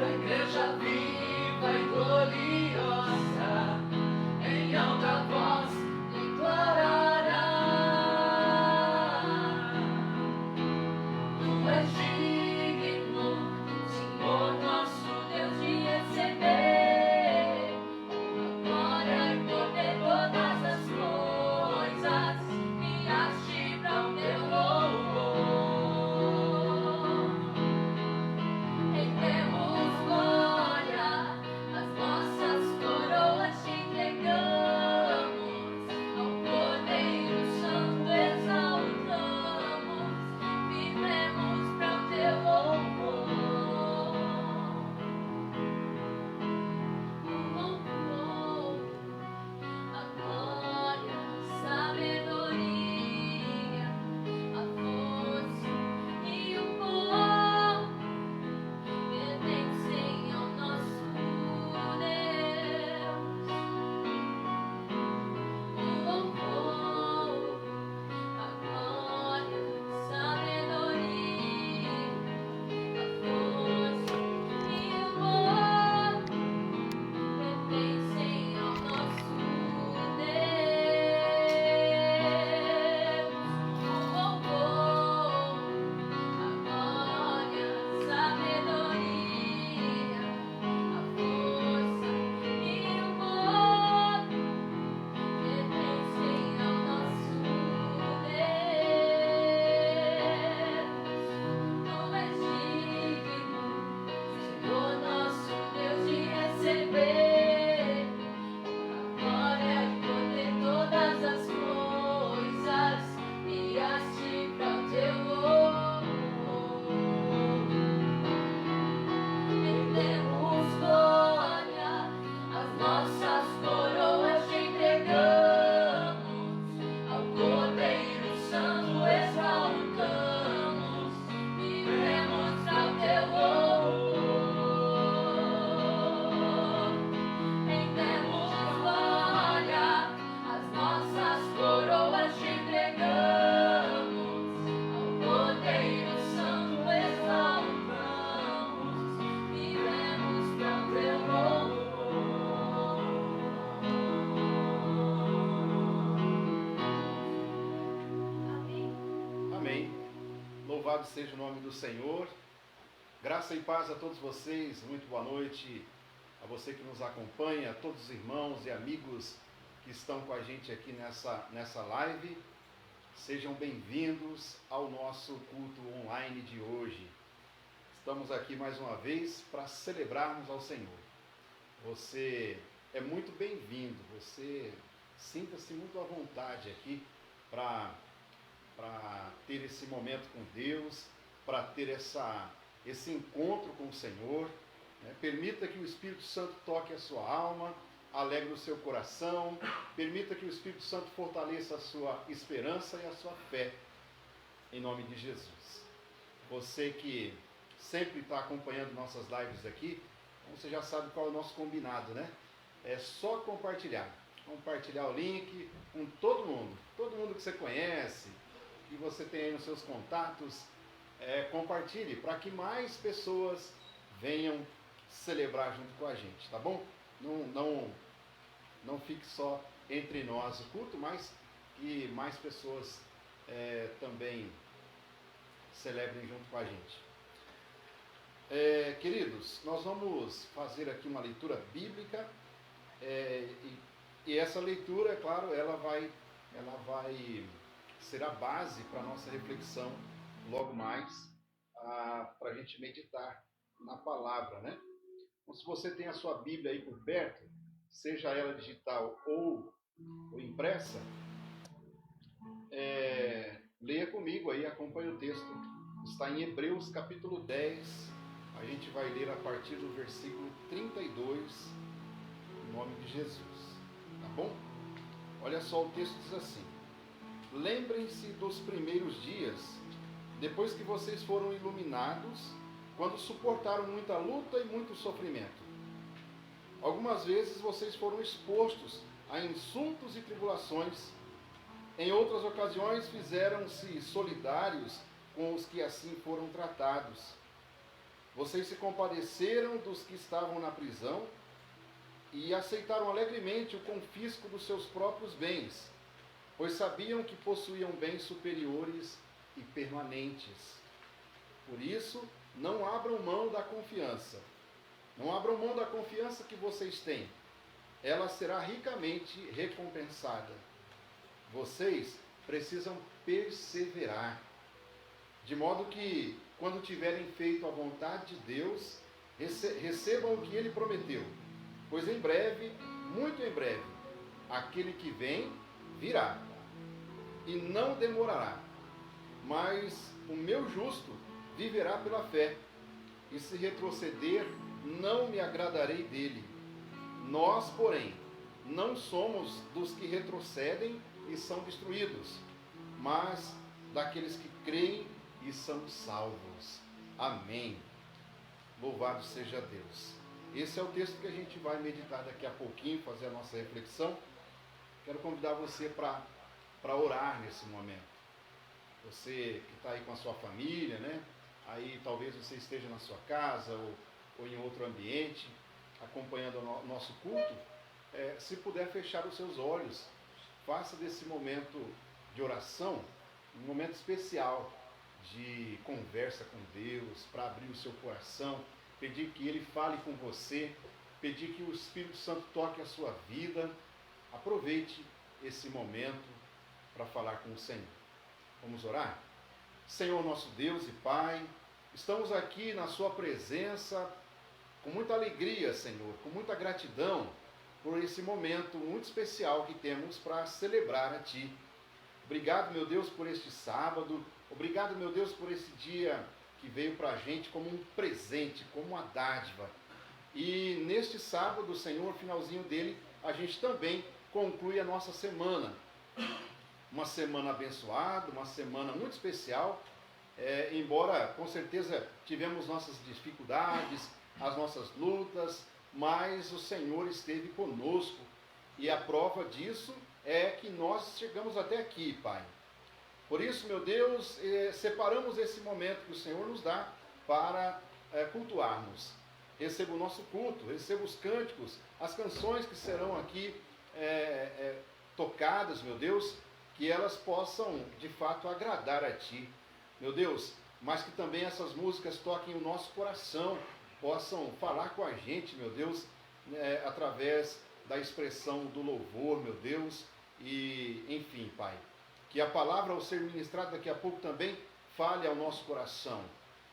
da igreja viva e gloriosa, em alta voz declarará: Tu és digno, Senhor nosso Deus, de receber glória e poder, todas as coisas criaste para o teu louvor. Rendemos glória, as nossas coroas te entregamos, ao Cordeiro Santo exaltamos, vivemos para o teu louvor. A glória, a sabedoria, a força e o poder pertencem ao nosso Deus. O louvor, a glória, a sabedoria, a força e o poder pertencem ao nosso Deus. O louvor, a glória, a sabedoria, a força e o poder pertencem ao nosso Deus. Tu és digno, Senhor nosso Deus, de receber glória e poder, todas as coisas criaste para o teu louvor. Rendemos glória, as nossas coroas te entregamos, ao Cordeiro Santo exaltamos, vivemos para o teu louvor. Rendemos glória, as nossas coroas te entregamos, ao Cordeiro Santo exaltamos, vivemos para o teu louvor. Amém. Amém. Louvado seja o nome do Senhor. Graça e paz a todos vocês. Muito boa noite a você que nos acompanha, a todos os irmãos e amigos que estão com a gente aqui nessa live. Sejam bem-vindos ao nosso culto online de hoje. Estamos aqui mais uma vez para celebrarmos ao Senhor. Você é muito bem-vindo, você sinta-se muito à vontade aqui para ter esse momento com Deus, para ter esse encontro com o Senhor, né? Permita que o Espírito Santo toque a sua alma, alegre o seu coração, permita que o Espírito Santo fortaleça a sua esperança e a sua fé, em nome de Jesus. Você que sempre está acompanhando nossas lives aqui, então você já sabe qual é o nosso combinado, né? É só compartilhar o link com todo mundo que você conhece, que você tem aí nos seus contatos, compartilhe para que mais pessoas venham celebrar junto com a gente, tá bom? Não fique só entre nós o culto, mas que mais pessoas também celebrem junto com a gente. Queridos, nós vamos fazer aqui uma leitura bíblica, e essa leitura, é claro, ela vai ser a base para a nossa reflexão logo mais, para a gente meditar na palavra, né? Então, se você tem a sua Bíblia aí por perto, seja ela digital ou impressa, leia comigo aí, acompanhe o texto. Está em Hebreus capítulo 10, a gente vai ler a partir do versículo 32, em nome de Jesus, tá bom? Olha só, o texto diz assim: lembrem-se dos primeiros dias, depois que vocês foram iluminados, quando suportaram muita luta e muito sofrimento. Algumas vezes vocês foram expostos a insultos e tribulações. Em outras ocasiões fizeram-se solidários com os que assim foram tratados. Vocês se compadeceram dos que estavam na prisão e aceitaram alegremente o confisco dos seus próprios bens, pois sabiam que possuíam bens superiores e permanentes. Por isso, não abram mão da confiança. Não abram mão da confiança que vocês têm. Ela será ricamente recompensada. Vocês precisam perseverar, de modo que, quando tiverem feito a vontade de Deus, recebam o que Ele prometeu. Pois em breve, muito em breve, aquele que vem virá, e não demorará. Mas o meu justo viverá pela fé, e se retroceder, não me agradarei dele. Nós, porém, não somos dos que retrocedem e são destruídos, mas daqueles que creem e são salvos. Amém. Louvado seja Deus. Esse é o texto que a gente vai meditar daqui a pouquinho, fazer a nossa reflexão. Quero convidar você para orar nesse momento. Você que está aí com a sua família, né? Aí talvez você esteja na sua casa ou em outro ambiente, acompanhando o nosso culto. Se puder fechar os seus olhos, faça desse momento de oração um momento especial de conversa com Deus, para abrir o seu coração, pedir que Ele fale com você, pedir que o Espírito Santo toque a sua vida. Aproveite esse momento para falar com o Senhor. Vamos orar? Senhor nosso Deus e Pai, estamos aqui na sua presença com muita alegria, Senhor, com muita gratidão por esse momento muito especial que temos para celebrar a Ti. Obrigado, meu Deus, por este sábado. Obrigado, meu Deus, por esse dia que veio para a gente como um presente, como uma dádiva. E neste sábado, Senhor, finalzinho dele, a gente também conclui a nossa semana. Uma semana abençoada, uma semana muito especial. Embora, com certeza, tivemos nossas dificuldades, as nossas lutas, mas o Senhor esteve conosco. E a prova disso é que nós chegamos até aqui, Pai. Por isso, meu Deus, separamos esse momento que o Senhor nos dá para cultuarmos. Receba o nosso culto, receba os cânticos, as canções que serão aqui tocadas, meu Deus, que elas possam, de fato, agradar a Ti, meu Deus, mas que também essas músicas toquem o nosso coração, possam falar com a gente, meu Deus, através da expressão do louvor, meu Deus, e enfim, Pai, que a palavra ao ser ministrada daqui a pouco também fale ao nosso coração,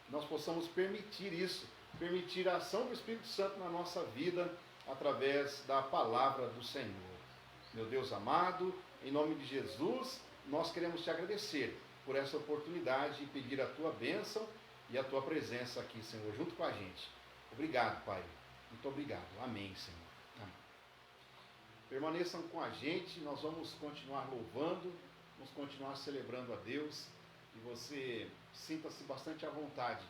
nós possamos permitir isso, permitir a ação do Espírito Santo na nossa vida, através da palavra do Senhor. Meu Deus amado, em nome de Jesus, nós queremos te agradecer por essa oportunidade e pedir a tua bênção e a tua presença aqui, Senhor, junto com a gente. Obrigado, Pai. Muito obrigado. Amém, Senhor. Amém. Permaneçam com a gente, nós vamos continuar louvando, vamos continuar celebrando a Deus e você sinta-se bastante à vontade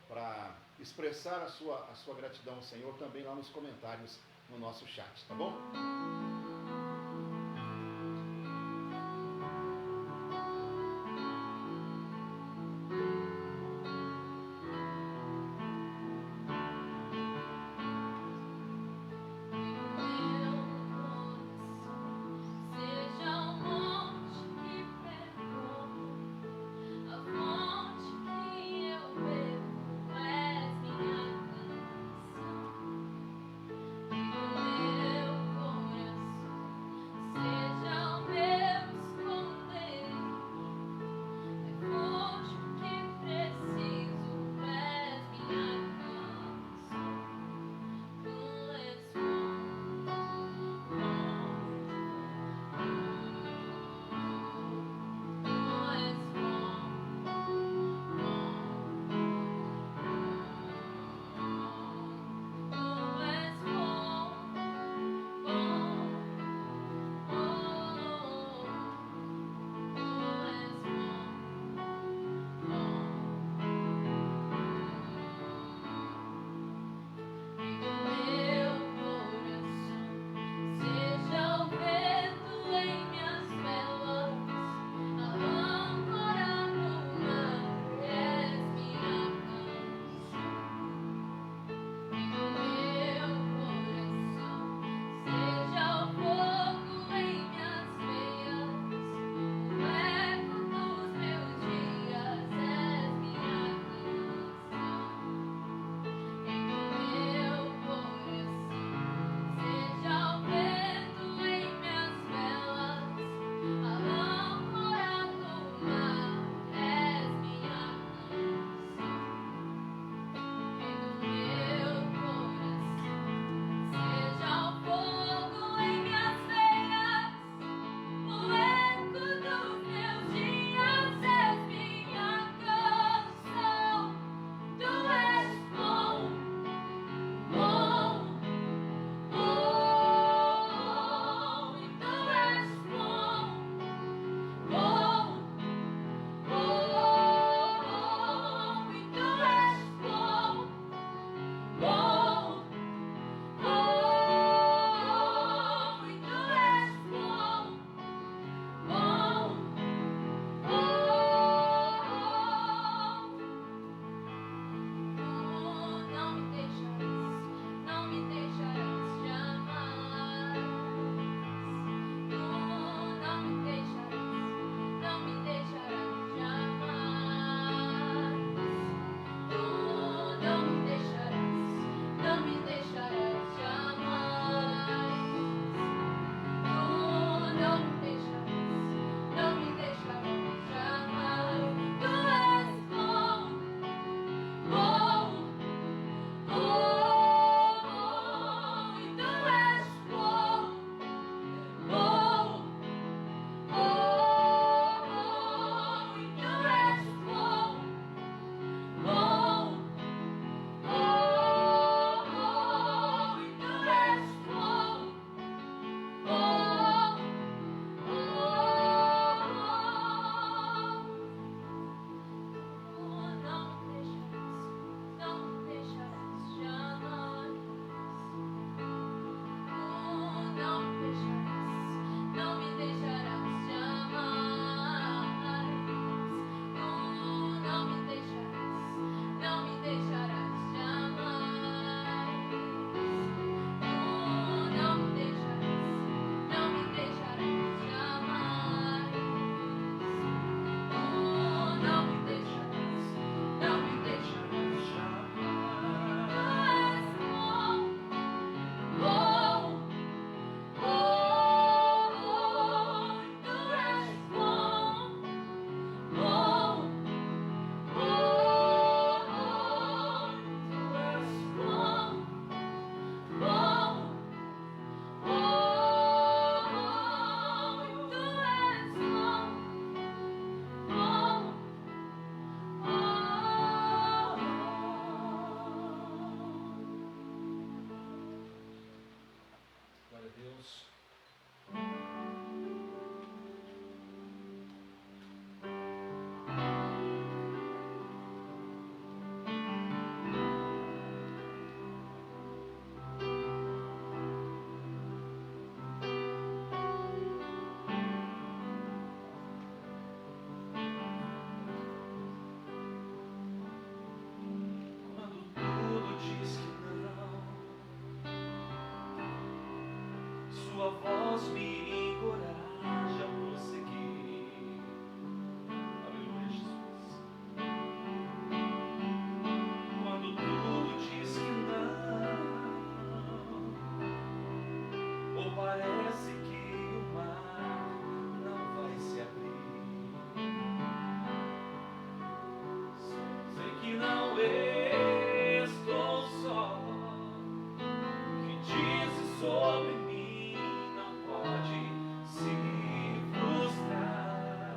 para expressar a sua gratidão ao Senhor também lá nos comentários no nosso chat, tá bom? Sua voz me encoraja a prosseguir. Aleluia, Jesus. Quando tudo diz que não, ou parece que o mar não vai se abrir, sei que não estou só. O que dizes sobre mim não pode se frustrar.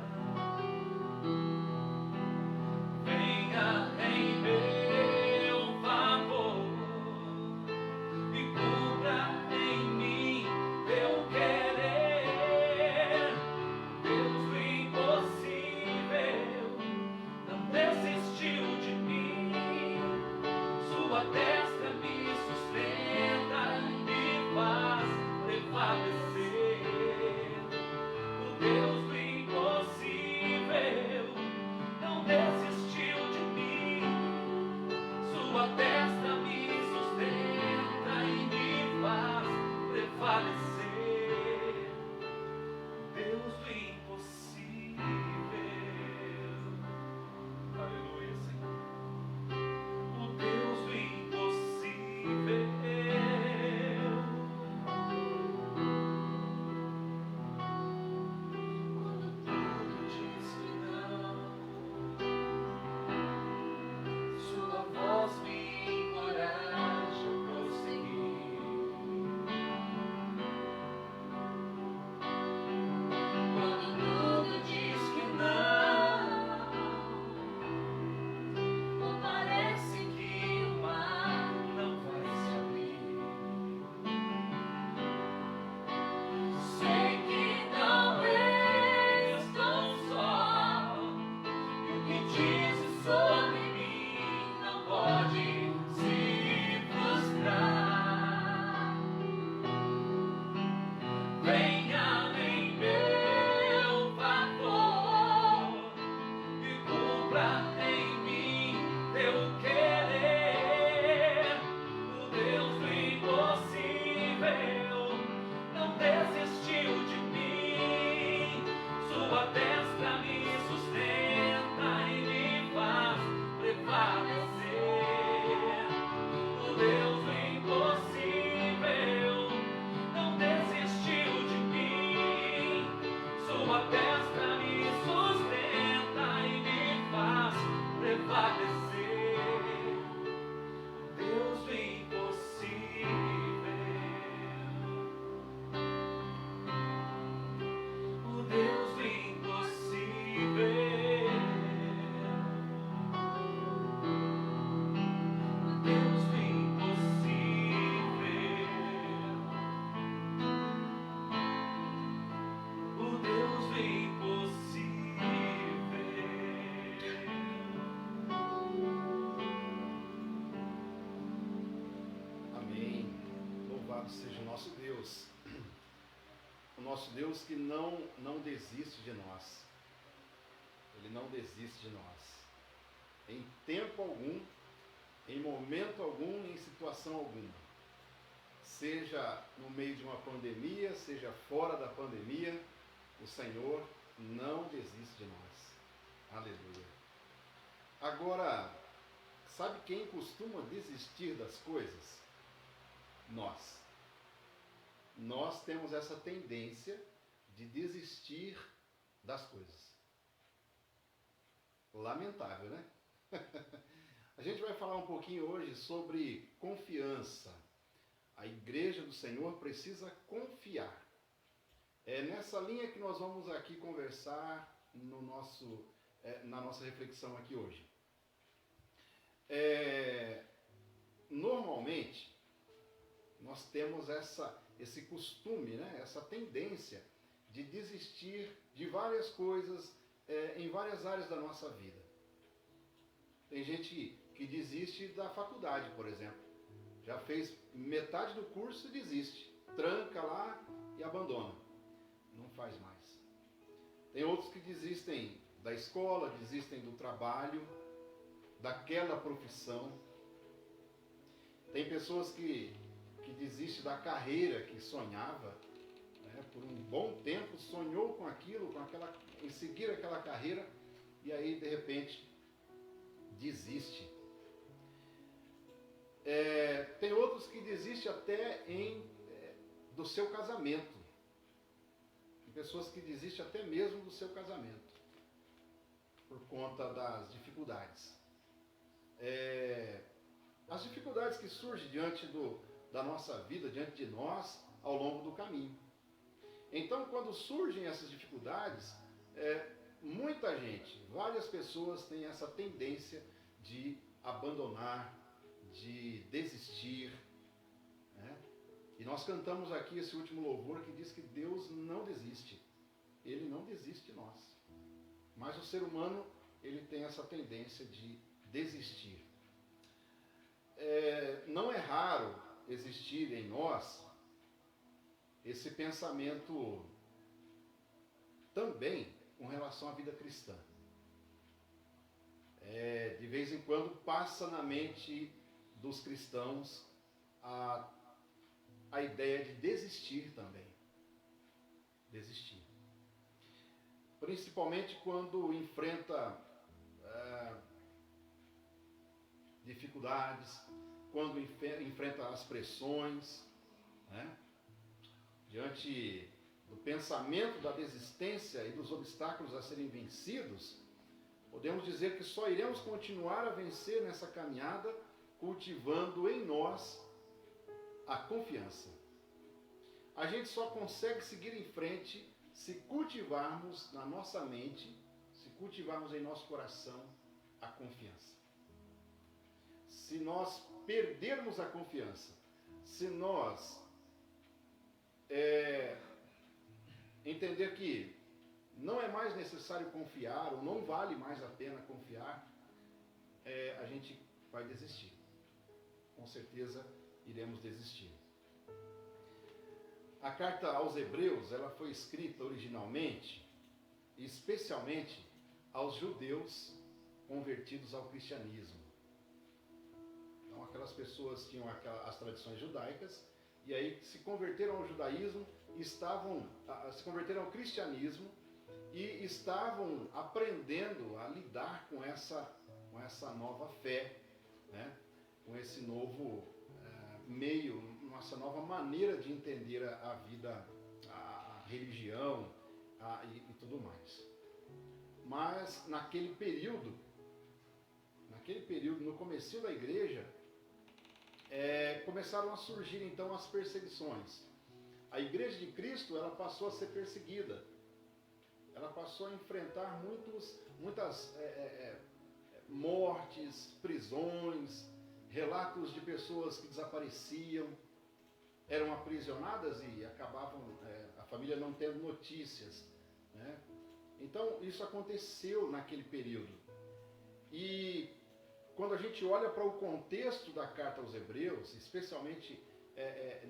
Venha em meu favor e cumpra em mim teu querer. Deus do impossível não desistiu de mim. Sua destra me sustenta e me faz prevalecer. O Deus do impossível não desistiu de mim. Sua destra me sustenta e me faz prevalecer. Deus do impossível. Aleluia, Senhor. O Deus do impossível. Quando tudo diz que não, sua voz me encoraja a prosseguir. Quando tudo diz que não, ou parece que o mar não vai se abrir, sei que não estou só. E o que dizes sobre mim não pode se frustrar. Venha em meu favor e cumpra em mim teu querer. O Deus do impossível não desistiu de mim. Sua destra me sustenta e me faz prevalecer. O Deus do impossível não desistiu de mim. Sua destra me sustenta e me faz prevalecer. Deus do impossível. O Deus do impossível. O Deus do impossível. O Deus do impossível. Amém. Louvado seja o nosso Deus. O nosso Deus que não desiste de nós. Ele não desiste de nós. Em tempo algum, em momento algum, em situação alguma. Seja no meio de uma pandemia, seja fora da pandemia, o Senhor não desiste de nós. Aleluia. Agora, sabe quem costuma desistir das coisas? Nós. Nós temos essa tendência de desistir das coisas. Lamentável, né? A gente vai falar um pouquinho hoje sobre confiança. A igreja do Senhor precisa confiar. É nessa linha que nós vamos aqui conversar na nossa reflexão aqui hoje. Normalmente, nós temos esse costume, né? Essa tendência de desistir de várias coisas em várias áreas da nossa vida. Tem gente que desiste da faculdade, por exemplo. Já fez metade do curso e desiste. Tranca lá e abandona. Não faz mais. Tem outros que desistem da escola, desistem do trabalho, daquela profissão. Tem pessoas que desistem da carreira que sonhava por um bom tempo, sonhou com aquilo, em seguir aquela carreira, e aí de repente desiste. Tem outros que desistem até do seu casamento. Tem pessoas que desistem até mesmo do seu casamento, por conta das dificuldades. As dificuldades que surgem diante da nossa vida, diante de nós, ao longo do caminho. Então, quando surgem essas dificuldades, muita gente, várias pessoas têm essa tendência de abandonar, de desistir, né? E nós cantamos aqui esse último louvor que diz que Deus não desiste. Ele não desiste de nós. Mas o ser humano, ele tem essa tendência de desistir. Não é raro existir em nós esse pensamento também com relação à vida cristã. De vez em quando passa na mente dos cristãos a ideia de desistir também. Desistir. Principalmente quando enfrenta dificuldades, quando enfrenta as pressões, né? Diante do pensamento da desistência e dos obstáculos a serem vencidos, podemos dizer que só iremos continuar a vencer nessa caminhada cultivando em nós a confiança. A gente só consegue seguir em frente se cultivarmos na nossa mente, se cultivarmos em nosso coração a confiança. Se nós perdermos a confiança, se nós entender que não é mais necessário confiar, ou não vale mais a pena confiar, a gente vai desistir. Com certeza iremos desistir. A carta aos Hebreus, ela foi escrita originalmente, especialmente aos judeus convertidos ao cristianismo. Então, aquelas pessoas tinham as tradições judaicas, e aí se converteram ao judaísmo, se converteram ao cristianismo, e estavam aprendendo a lidar com essa nova fé, né? Com esse novo meio, essa nova maneira de entender a vida, a religião e tudo mais. Mas naquele período, no comecinho da igreja, começaram a surgir então as perseguições. A igreja de Cristo, ela passou a ser perseguida. Ela passou a enfrentar muitas mortes, prisões, relatos de pessoas que desapareciam, eram aprisionadas e acabavam, a família não tendo notícias, né? Então, isso aconteceu naquele período. E quando a gente olha para o contexto da carta aos Hebreus, especialmente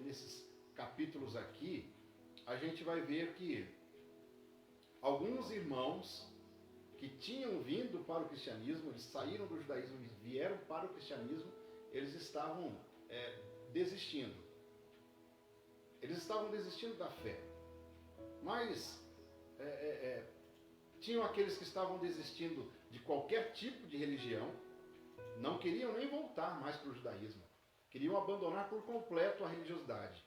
nesses capítulos aqui, a gente vai ver que alguns irmãos que tinham vindo para o cristianismo, eles saíram do judaísmo e vieram para o cristianismo, eles estavam desistindo. Eles estavam desistindo da fé. Mas tinham aqueles que estavam desistindo de qualquer tipo de religião, não queriam nem voltar mais para o judaísmo. Queriam abandonar por completo a religiosidade.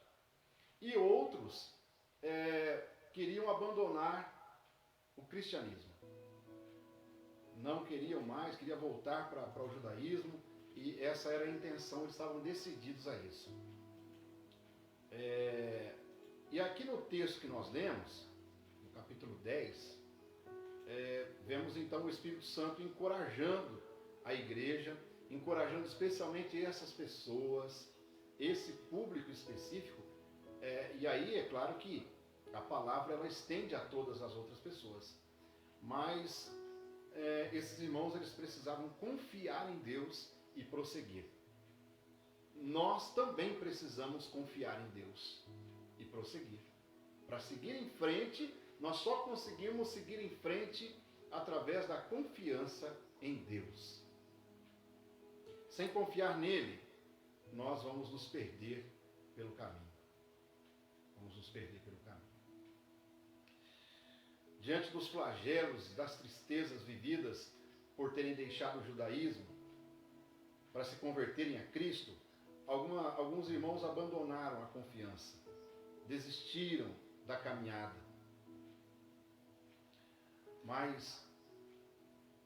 E outros queriam abandonar o cristianismo. Não queriam mais, queriam voltar para o judaísmo, e essa era a intenção, eles estavam decididos a isso. E aqui no texto que nós lemos, no capítulo 10, vemos então o Espírito Santo encorajando a igreja, encorajando especialmente essas pessoas, esse público específico, e aí é claro que a palavra ela estende a todas as outras pessoas, mas esses irmãos eles precisavam confiar em Deus e prosseguir. Nós também precisamos confiar em Deus e prosseguir. Para seguir em frente, nós só conseguimos seguir em frente através da confiança em Deus. Sem confiar nele, nós vamos nos perder pelo caminho. Vamos nos perder pelo caminho. diante dos flagelos, das tristezas vividas por terem deixado o judaísmo para se converterem a Cristo, alguns irmãos abandonaram a confiança, desistiram da caminhada. Mas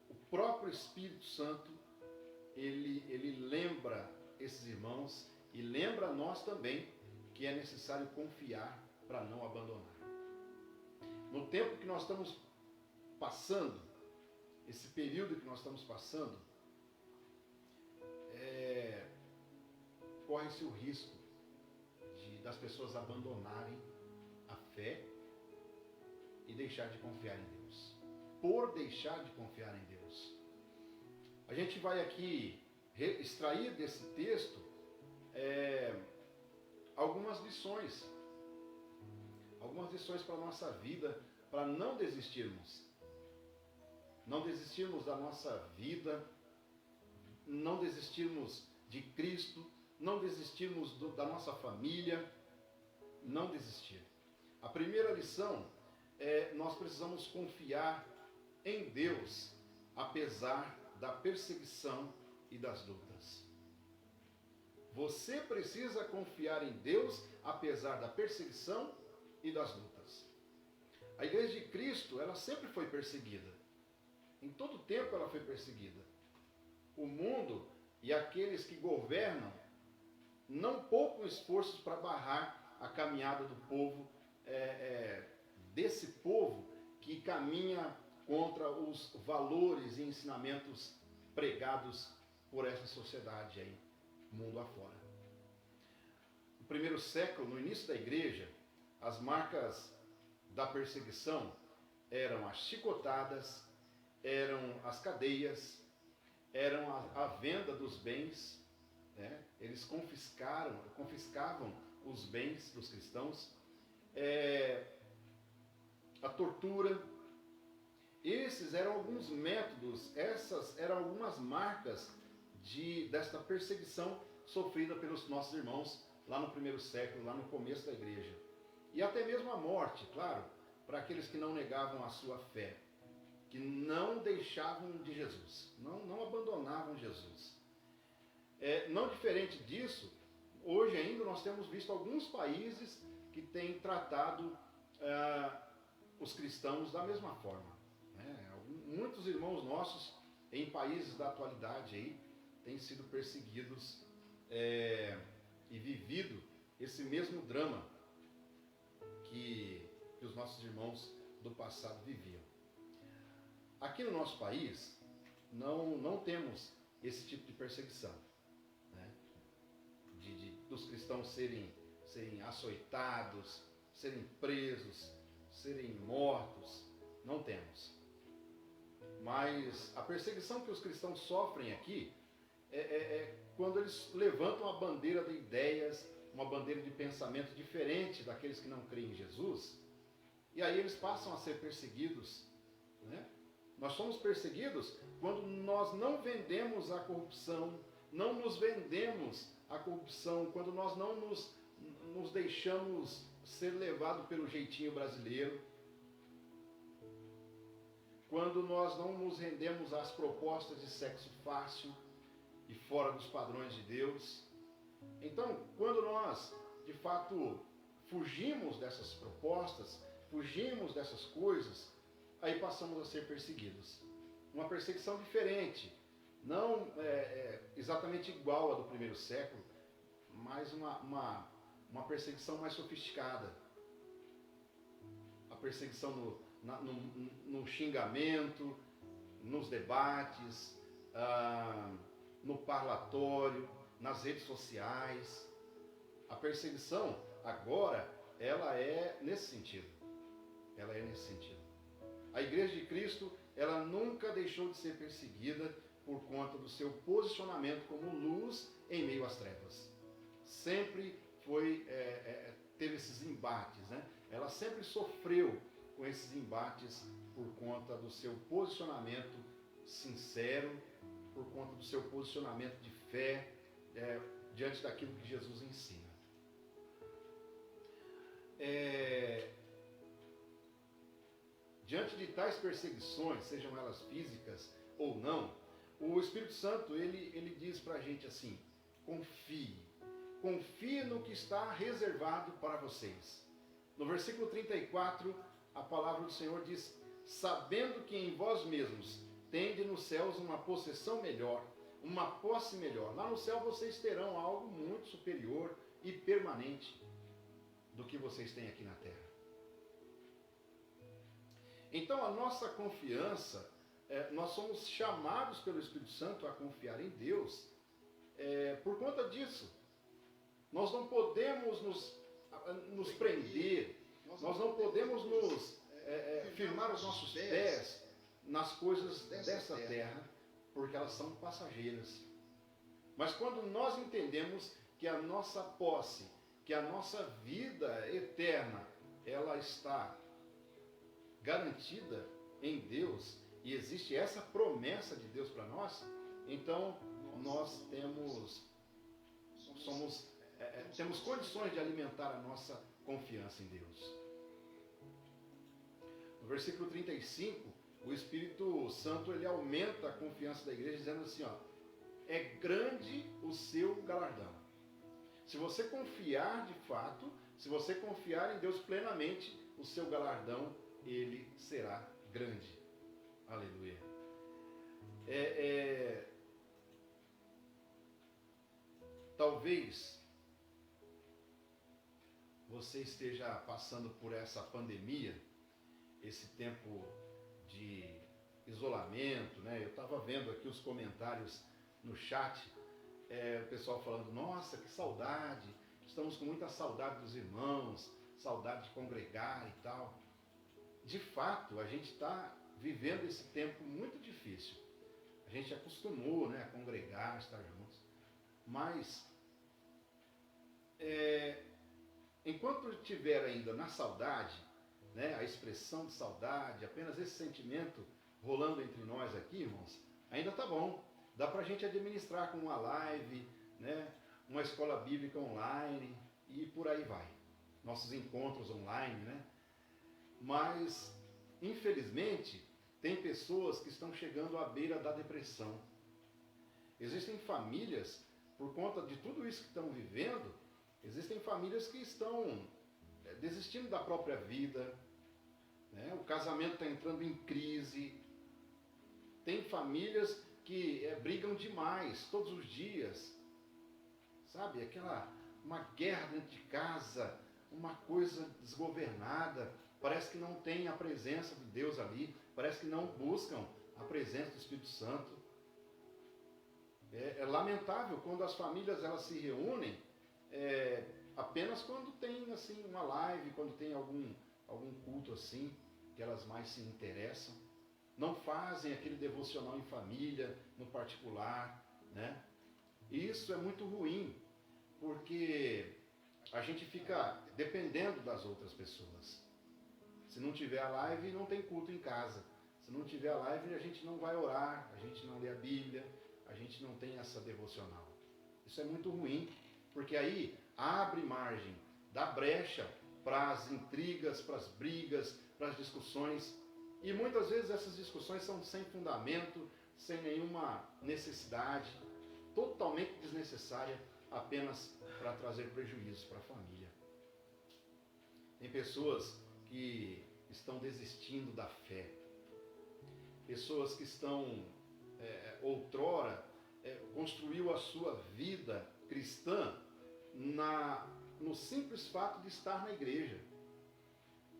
o próprio Espírito Santo, ele lembra esses irmãos e lembra a nós também que é necessário confiar para não abandonar. No tempo que nós estamos passando, esse período que nós estamos passando, corre-se o risco das pessoas abandonarem a fé e deixar de confiar em Deus. Por deixar de confiar em Deus. A gente vai aqui extrair desse texto algumas lições para a nossa vida, para não desistirmos. Não desistirmos da nossa vida, não desistirmos de Cristo, não desistirmos da nossa família, não desistir. A primeira lição é: nós precisamos confiar em Deus, apesar da perseguição e das lutas. Você precisa confiar em Deus, apesar da perseguição e das lutas. A Igreja de Cristo, ela sempre foi perseguida. Em todo tempo ela foi perseguida. O mundo e aqueles que governam não poupam esforços para barrar a caminhada do povo, desse povo que caminha contra os valores e ensinamentos pregados por essa sociedade aí, mundo afora. No primeiro século, no início da igreja, as marcas da perseguição eram as chicotadas, eram as cadeias, eram a venda dos bens, né? Eles confiscavam os bens dos cristãos, a tortura. Esses eram alguns métodos, essas eram algumas marcas desta perseguição sofrida pelos nossos irmãos lá no primeiro século, lá no começo da igreja. E até mesmo a morte, claro, para aqueles que não negavam a sua fé, que não deixavam de Jesus, não abandonavam Jesus. Não diferente disso, hoje ainda nós temos visto alguns países que têm tratado os cristãos da mesma forma. Muitos irmãos nossos em países da atualidade aí têm sido perseguidos e vivido esse mesmo drama que os nossos irmãos do passado viviam. Aqui no nosso país não temos esse tipo de perseguição, né? Dos cristãos serem açoitados, serem presos, serem mortos. Não temos. Mas a perseguição que os cristãos sofrem aqui é quando eles levantam a bandeira de ideias, uma bandeira de pensamento diferente daqueles que não creem em Jesus, e aí eles passam a ser perseguidos, né? Nós somos perseguidos quando nós não vendemos a corrupção, não nos vendemos à corrupção, quando nós não nos deixamos ser levados pelo jeitinho brasileiro, quando nós não nos rendemos às propostas de sexo fácil e fora dos padrões de Deus. Então, quando nós, de fato, fugimos dessas propostas, fugimos dessas coisas, aí passamos a ser perseguidos. Uma perseguição diferente, não exatamente igual à do primeiro século, mas uma perseguição mais sofisticada. A perseguição no xingamento, nos debates, no parlatório, nas redes sociais. A perseguição agora, ela é nesse sentido. A Igreja de Cristo, ela nunca deixou de ser perseguida por conta do seu posicionamento como luz em meio às trevas. Sempre teve esses embates, né? Ela sempre sofreu com esses embates por conta do seu posicionamento sincero, por conta do seu posicionamento de fé diante daquilo que Jesus ensina. diante de tais perseguições, sejam elas físicas ou não, o Espírito Santo, ele diz para a gente assim, confie no que está reservado para vocês. No versículo 34, a palavra do Senhor diz, sabendo que em vós mesmos tende nos céus uma possessão melhor, uma posse melhor. Lá no céu vocês terão algo muito superior e permanente do que vocês têm aqui na terra. Então a nossa confiança, nós somos chamados pelo Espírito Santo a confiar em Deus por conta disso. Nós não podemos nos prender, nós não podemos firmar os nossos pés nas coisas dessa terra, porque elas são passageiras. Mas quando nós entendemos que a nossa posse, que a nossa vida eterna, ela está garantida em Deus, e existe essa promessa de Deus para nós, então nós temos condições de alimentar a nossa confiança em Deus. No versículo 35, o Espírito Santo ele aumenta a confiança da igreja, dizendo assim, ó, é grande o seu galardão. Se você confiar de fato, se você confiar em Deus plenamente, o seu galardão ele será grande. Aleluia. Talvez você esteja passando por essa pandemia, esse tempo de isolamento, né? Eu estava vendo aqui os comentários no chat, o pessoal falando, nossa, que saudade, estamos com muita saudade dos irmãos, saudade de congregar e tal. De fato, a gente está vivendo esse tempo muito difícil. A gente acostumou, né, a congregar, a estar juntos. Mas, enquanto estiver ainda na saudade, né, a expressão de saudade, apenas esse sentimento rolando entre nós aqui, irmãos, ainda está bom. Dá para a gente administrar com uma live, né, uma escola bíblica online e por aí vai. Nossos encontros online, né? Mas, infelizmente, tem pessoas que estão chegando à beira da depressão. Existem famílias, por conta de tudo isso que estão vivendo, existem famílias que estão desistindo da própria vida, né? O casamento está entrando em crise. Tem famílias que brigam demais todos os dias, sabe? Uma guerra dentro de casa, uma coisa desgovernada. Parece que não tem a presença de Deus ali, parece que não buscam a presença do Espírito Santo. É lamentável quando as famílias elas se reúnem apenas quando tem assim uma live, quando tem algum culto assim, que elas mais se interessam. Não fazem aquele devocional em família, no particular, né? E isso é muito ruim, porque a gente fica dependendo das outras pessoas. Se não tiver a live, não tem culto em casa. Se não tiver a live, a gente não vai orar, a gente não lê a Bíblia, a gente não tem essa devocional. Isso é muito ruim, porque aí abre margem, dá brecha para as intrigas, para as brigas, para as discussões. E muitas vezes essas discussões são sem fundamento, sem nenhuma necessidade, totalmente desnecessária, apenas para trazer prejuízo para a família. Tem pessoas que estão desistindo da fé. Pessoas que estão, outrora, construiu a sua vida cristã no simples fato de estar na igreja.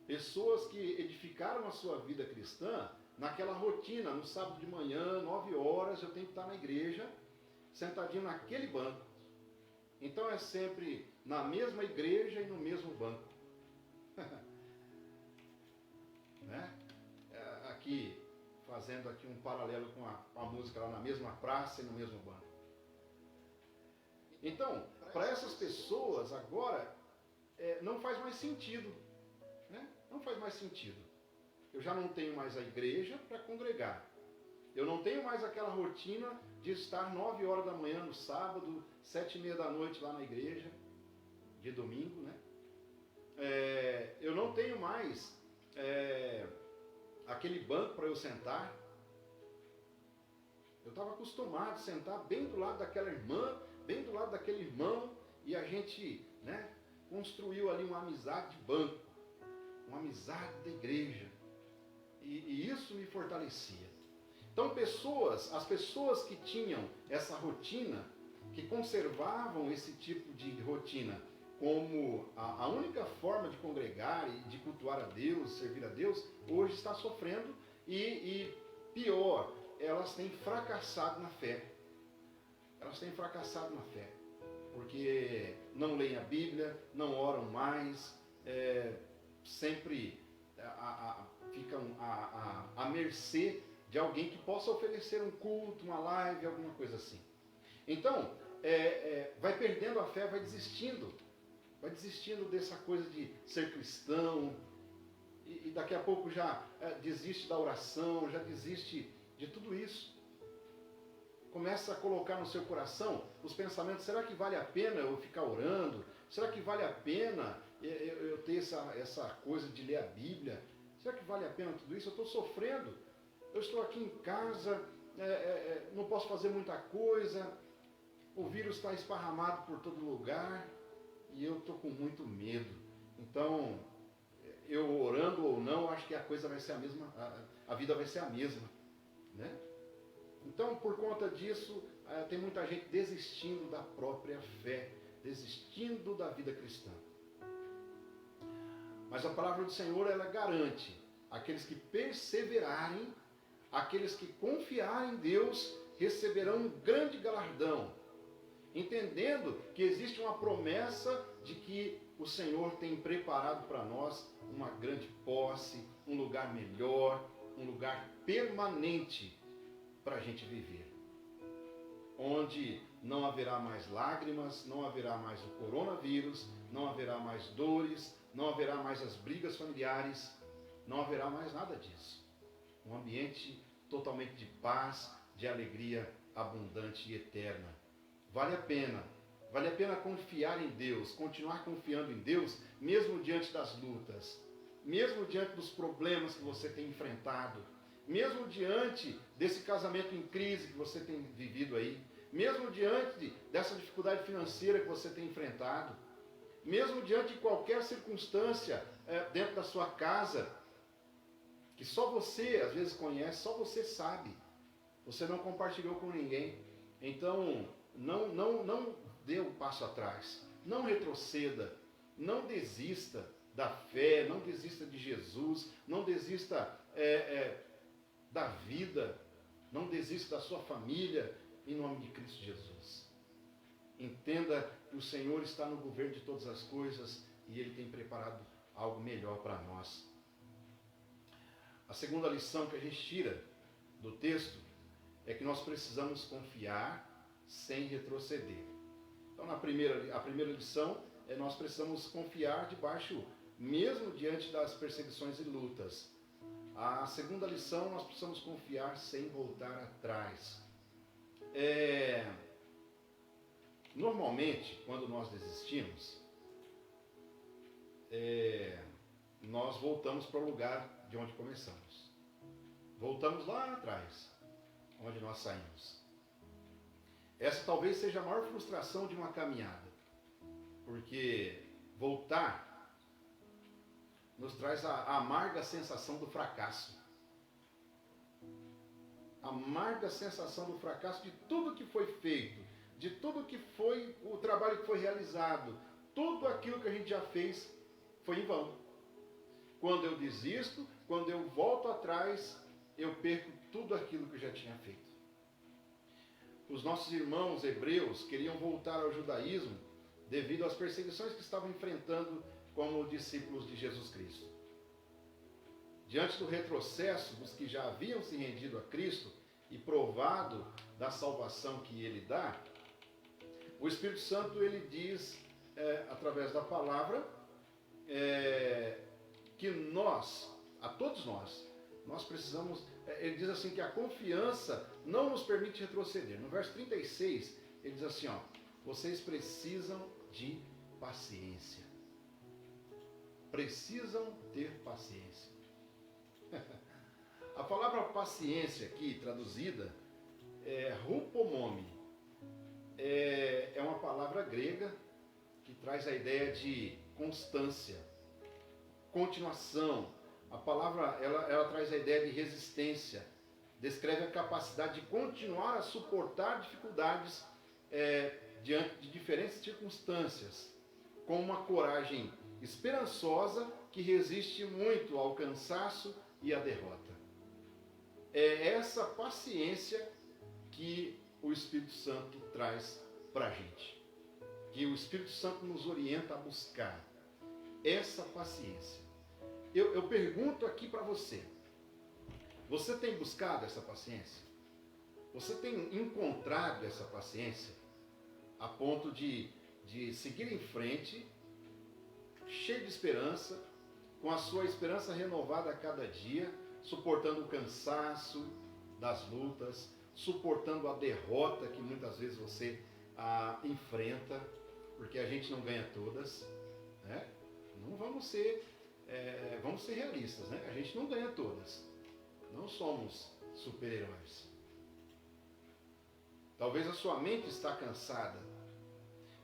Pessoas que edificaram a sua vida cristã naquela rotina, no sábado de manhã, 9 horas, eu tenho que estar na igreja, sentadinho naquele banco. Então é sempre na mesma igreja e no mesmo banco. Né? Aqui, fazendo aqui um paralelo com a música lá na mesma praça e no mesmo banco. Então, para essas pessoas agora, não faz mais sentido. Né? Não faz mais sentido. Eu já não tenho mais a igreja para congregar. Eu não tenho mais aquela rotina de estar 9 horas da manhã no sábado, 7h30 da noite lá na igreja, de domingo, né? Eu não tenho mais aquele banco para eu sentar. Eu estava acostumado a sentar bem do lado daquela irmã, bem do lado daquele irmão, e a gente, né, construiu ali uma amizade de banco, uma amizade da igreja. E isso me fortalecia. Então as pessoas que tinham essa rotina, que conservavam esse tipo de rotina como a única forma de congregar e de cultuar a Deus, servir a Deus, hoje está sofrendo e pior, elas têm fracassado na fé. Elas têm fracassado na fé, porque não leem a Bíblia, não oram mais, sempre ficam à mercê de alguém que possa oferecer um culto, uma live, alguma coisa assim. Então, vai perdendo a fé, vai desistindo dessa coisa de ser cristão, e daqui a pouco já desiste da oração, já desiste de tudo isso. Começa a colocar no seu coração os pensamentos: será que vale a pena eu ficar orando? Será que vale a pena eu ter essa coisa de ler a Bíblia? Será que vale a pena tudo isso? Eu estou sofrendo, eu estou aqui em casa, não posso fazer muita coisa, o vírus está esparramado por todo lugar e eu estou com muito medo. Então, eu orando ou não, acho que a coisa vai ser a mesma, a vida vai ser a mesma, né? Então, por conta disso, tem muita gente desistindo da própria fé, desistindo da vida cristã. Mas a palavra do Senhor, ela garante: aqueles que perseverarem, aqueles que confiarem em Deus, receberão um grande galardão, entendendo que existe uma promessa de que o Senhor tem preparado para nós uma grande posse, um lugar melhor, um lugar permanente para a gente viver, onde não haverá mais lágrimas, não haverá mais o coronavírus, não haverá mais dores, não haverá mais as brigas familiares, não haverá mais nada disso. Um ambiente totalmente de paz, de alegria abundante e eterna. Vale a pena confiar em Deus, continuar confiando em Deus, mesmo diante das lutas, mesmo diante dos problemas que você tem enfrentado, mesmo diante desse casamento em crise que você tem vivido aí, mesmo diante dessa dificuldade financeira que você tem enfrentado, mesmo diante de qualquer circunstância dentro da sua casa, que só você às vezes conhece, só você sabe, você não compartilhou com ninguém. Então, não dê um passo atrás, não retroceda, não desista da fé, não desista de Jesus, não desista da vida, não desista da sua família, em nome de Cristo Jesus. Entenda que o Senhor está no governo de todas as coisas e Ele tem preparado algo melhor para nós. A segunda lição que a gente tira do texto é que nós precisamos confiar sem retroceder. Então, a primeira lição é: nós precisamos confiar mesmo diante das perseguições e lutas. A segunda lição: nós precisamos confiar sem voltar atrás. Normalmente, quando nós desistimos, nós voltamos para o lugar de onde começamos. Voltamos lá atrás, onde nós saímos. Essa talvez seja a maior frustração de uma caminhada, porque voltar nos traz a amarga sensação do fracasso. A amarga sensação do fracasso de tudo que foi feito, de tudo que foi o trabalho que foi realizado, tudo aquilo que a gente já fez foi em vão. Quando eu desisto, quando eu volto atrás, eu perco tudo aquilo que eu já tinha feito. Os nossos irmãos hebreus queriam voltar ao judaísmo devido às perseguições que estavam enfrentando como discípulos de Jesus Cristo. Diante do retrocesso dos que já haviam se rendido a Cristo e provado da salvação que Ele dá, o Espírito Santo, ele diz, através da palavra, que a todos nós precisamos, ele diz assim, que a confiança não nos permite retroceder. No verso 36, ele diz assim, vocês precisam de paciência. Precisam ter paciência. A palavra paciência aqui, traduzida, é hupomone. É uma palavra grega que traz a ideia de constância, continuação. A palavra, ela traz a ideia de resistência. Descreve a capacidade de continuar a suportar dificuldades diante de diferentes circunstâncias, com uma coragem esperançosa que resiste muito ao cansaço e à derrota. É essa paciência que o Espírito Santo traz para a gente, que o Espírito Santo nos orienta a buscar essa paciência. Eu pergunto aqui para você, você tem buscado essa paciência? Você tem encontrado essa paciência a ponto de seguir em frente, cheio de esperança, com a sua esperança renovada a cada dia, suportando o cansaço das lutas, suportando a derrota que muitas vezes você enfrenta, porque a gente não ganha todas, né? Não vamos ser realistas, né? A gente não ganha todas, não somos super-heróis. Talvez a sua mente está cansada,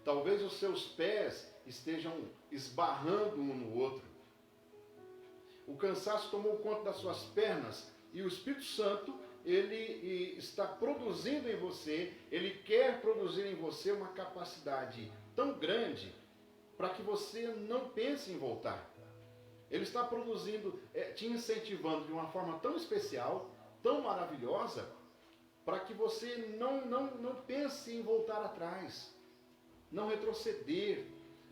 talvez os seus pés estejam esbarrando um no outro. O cansaço tomou conta das suas pernas e o Espírito Santo, ele está produzindo em você, ele quer produzir em você uma capacidade tão grande para que você não pense em voltar. Ele está produzindo, te incentivando de uma forma tão especial, tão maravilhosa, para que você não pense em voltar atrás, não retroceder.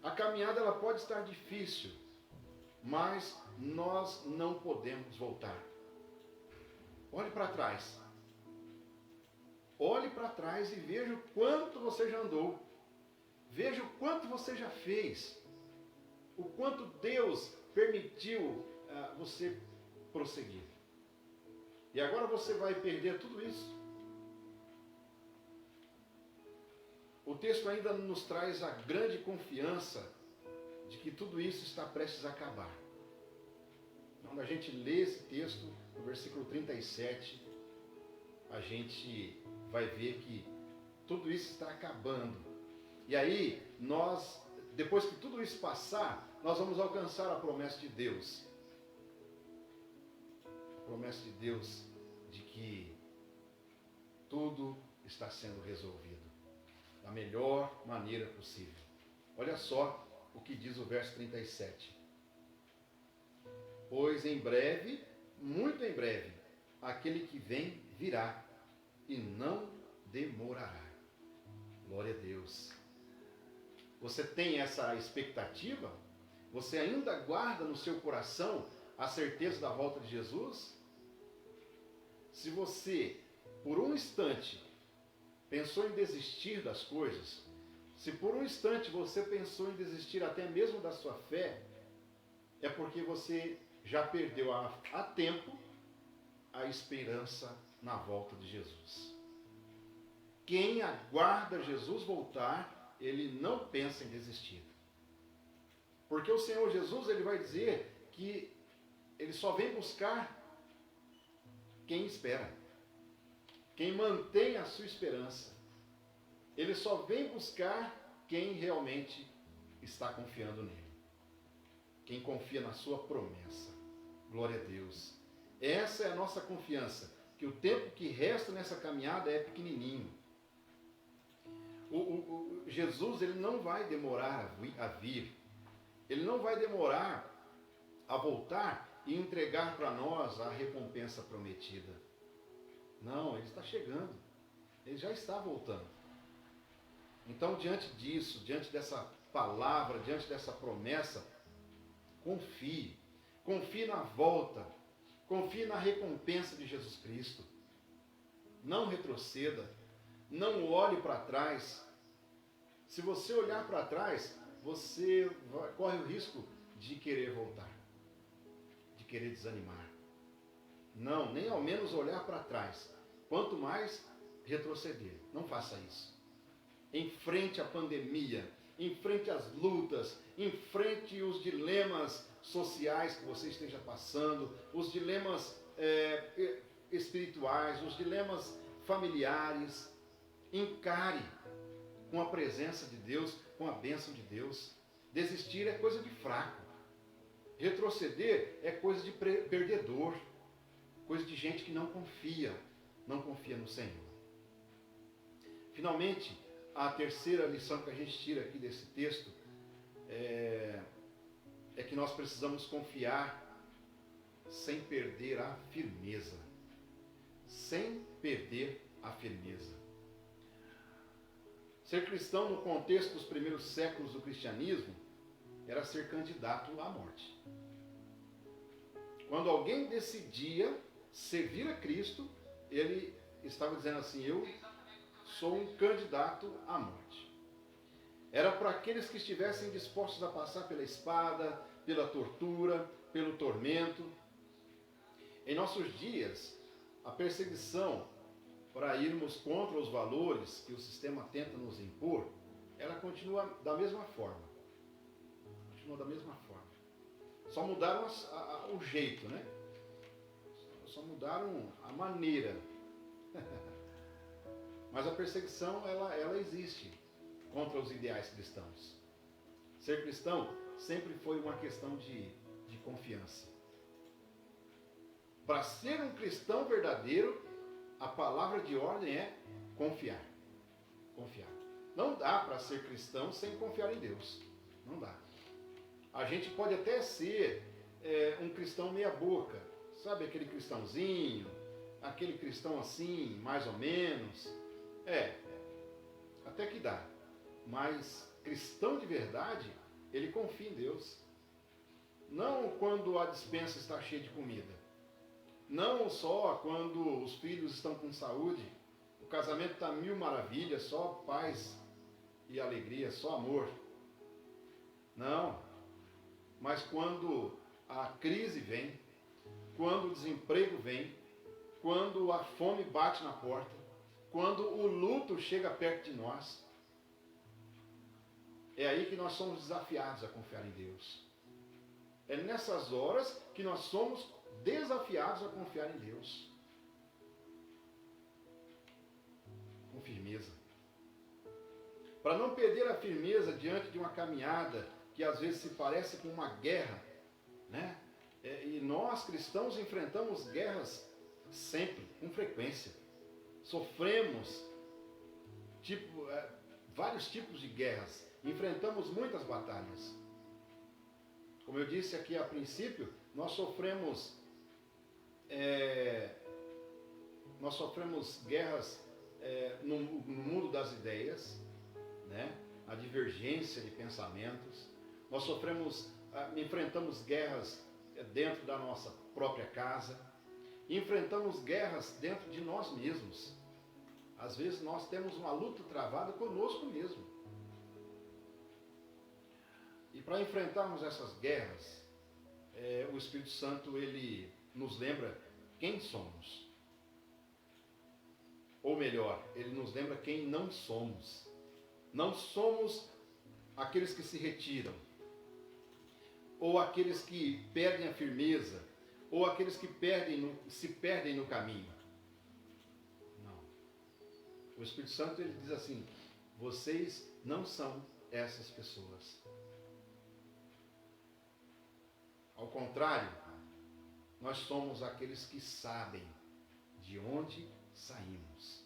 A caminhada ela pode estar difícil, mas nós não podemos voltar. Olhe para trás. Olhe para trás e veja o quanto você já andou. Veja o quanto você já fez. O quanto Deus permitiu você prosseguir. E agora você vai perder tudo isso. O texto ainda nos traz a grande confiança de que tudo isso está prestes a acabar. Quando a gente lê esse texto, no versículo 37, a gente vai ver que tudo isso está acabando. E aí, depois que tudo isso passar, nós vamos alcançar a promessa de Deus. A promessa de Deus de que tudo está sendo resolvido da melhor maneira possível. Olha só o que diz o verso 37. Pois em breve, muito em breve, aquele que vem virá e não demorará. Glória a Deus. Você tem essa expectativa? Você ainda guarda no seu coração a certeza da volta de Jesus? Se você, por um instante, pensou em desistir das coisas, se por um instante você pensou em desistir até mesmo da sua fé, é porque você já perdeu há tempo a esperança na volta de Jesus. Quem aguarda Jesus voltar, ele não pensa em desistir. Porque o Senhor Jesus, ele vai dizer que ele só vem buscar quem espera, quem mantém a sua esperança. Ele só vem buscar quem realmente está confiando nele, quem confia na sua promessa. Glória a Deus. Essa é a nossa confiança, que o tempo que resta nessa caminhada é pequenininho. Jesus, ele não vai demorar a vir. Ele não vai demorar a voltar e entregar para nós a recompensa prometida. Não, ele está chegando. Ele já está voltando. Então, diante disso, diante dessa palavra, diante dessa promessa, confie. Confie na volta. Confie na recompensa de Jesus Cristo. Não retroceda. Não olhe para trás. Se você olhar para trás, você corre o risco de querer voltar, de querer desanimar. Não, nem ao menos olhar para trás. Quanto mais retroceder. Não faça isso. Enfrente a pandemia, enfrente as lutas, enfrente os dilemas sociais que você esteja passando, os dilemas espirituais, os dilemas familiares. Encare com a presença de Deus, com a bênção de Deus. Desistir é coisa de fraco. Retroceder é coisa de perdedor, coisa de gente que não confia no Senhor. Finalmente, a terceira lição que a gente tira aqui desse texto é que nós precisamos confiar sem perder a firmeza. Sem perder a firmeza. Ser cristão no contexto dos primeiros séculos do cristianismo era ser candidato à morte. Quando alguém decidia servir a Cristo, ele estava dizendo assim: eu sou um candidato à morte. Era para aqueles que estivessem dispostos a passar pela espada, pela tortura, pelo tormento. Em nossos dias, a perseguição para irmos contra os valores que o sistema tenta nos impor, ela continua da mesma forma. Continua da mesma forma. Só mudaram o jeito, né? Só mudaram a maneira. Mas a perseguição, ela existe contra os ideais cristãos. Ser cristão sempre foi uma questão de confiança. Para ser um cristão verdadeiro, a palavra de ordem é confiar. Confiar. Não dá para ser cristão sem confiar em Deus. Não dá. A gente pode até ser um cristão meia boca. Sabe aquele cristãozinho? Aquele cristão assim, mais ou menos. Até que dá. Mas cristão de verdade, ele confia em Deus. Não quando a despensa está cheia de comida. Não só quando os filhos estão com saúde, o casamento está mil maravilhas, só paz e alegria, só amor. Não. Mas quando a crise vem, quando o desemprego vem, quando a fome bate na porta, quando o luto chega perto de nós, é aí que nós somos desafiados a confiar em Deus. É nessas horas que nós somos desafiados a confiar em Deus. Com firmeza. Para não perder a firmeza diante de uma caminhada que às vezes se parece com uma guerra, né? E nós cristãos enfrentamos guerras sempre, com frequência. Sofremos vários tipos de guerras. Enfrentamos muitas batalhas. Como eu disse aqui a princípio, nós sofremos guerras no mundo das ideias, né? A divergência de pensamentos. Nós enfrentamos guerras dentro da nossa própria casa. Enfrentamos guerras dentro de nós mesmos. Às vezes nós temos uma luta travada conosco mesmo. E para enfrentarmos essas guerras, o Espírito Santo, ele nos lembra quem somos. Ou melhor, ele nos lembra quem não somos. Não somos aqueles que se retiram, ou aqueles que perdem a firmeza, ou aqueles que se perdem no caminho. Não. O Espírito Santo, ele diz assim: vocês não são essas pessoas. Ao contrário, nós somos aqueles que sabem de onde saímos.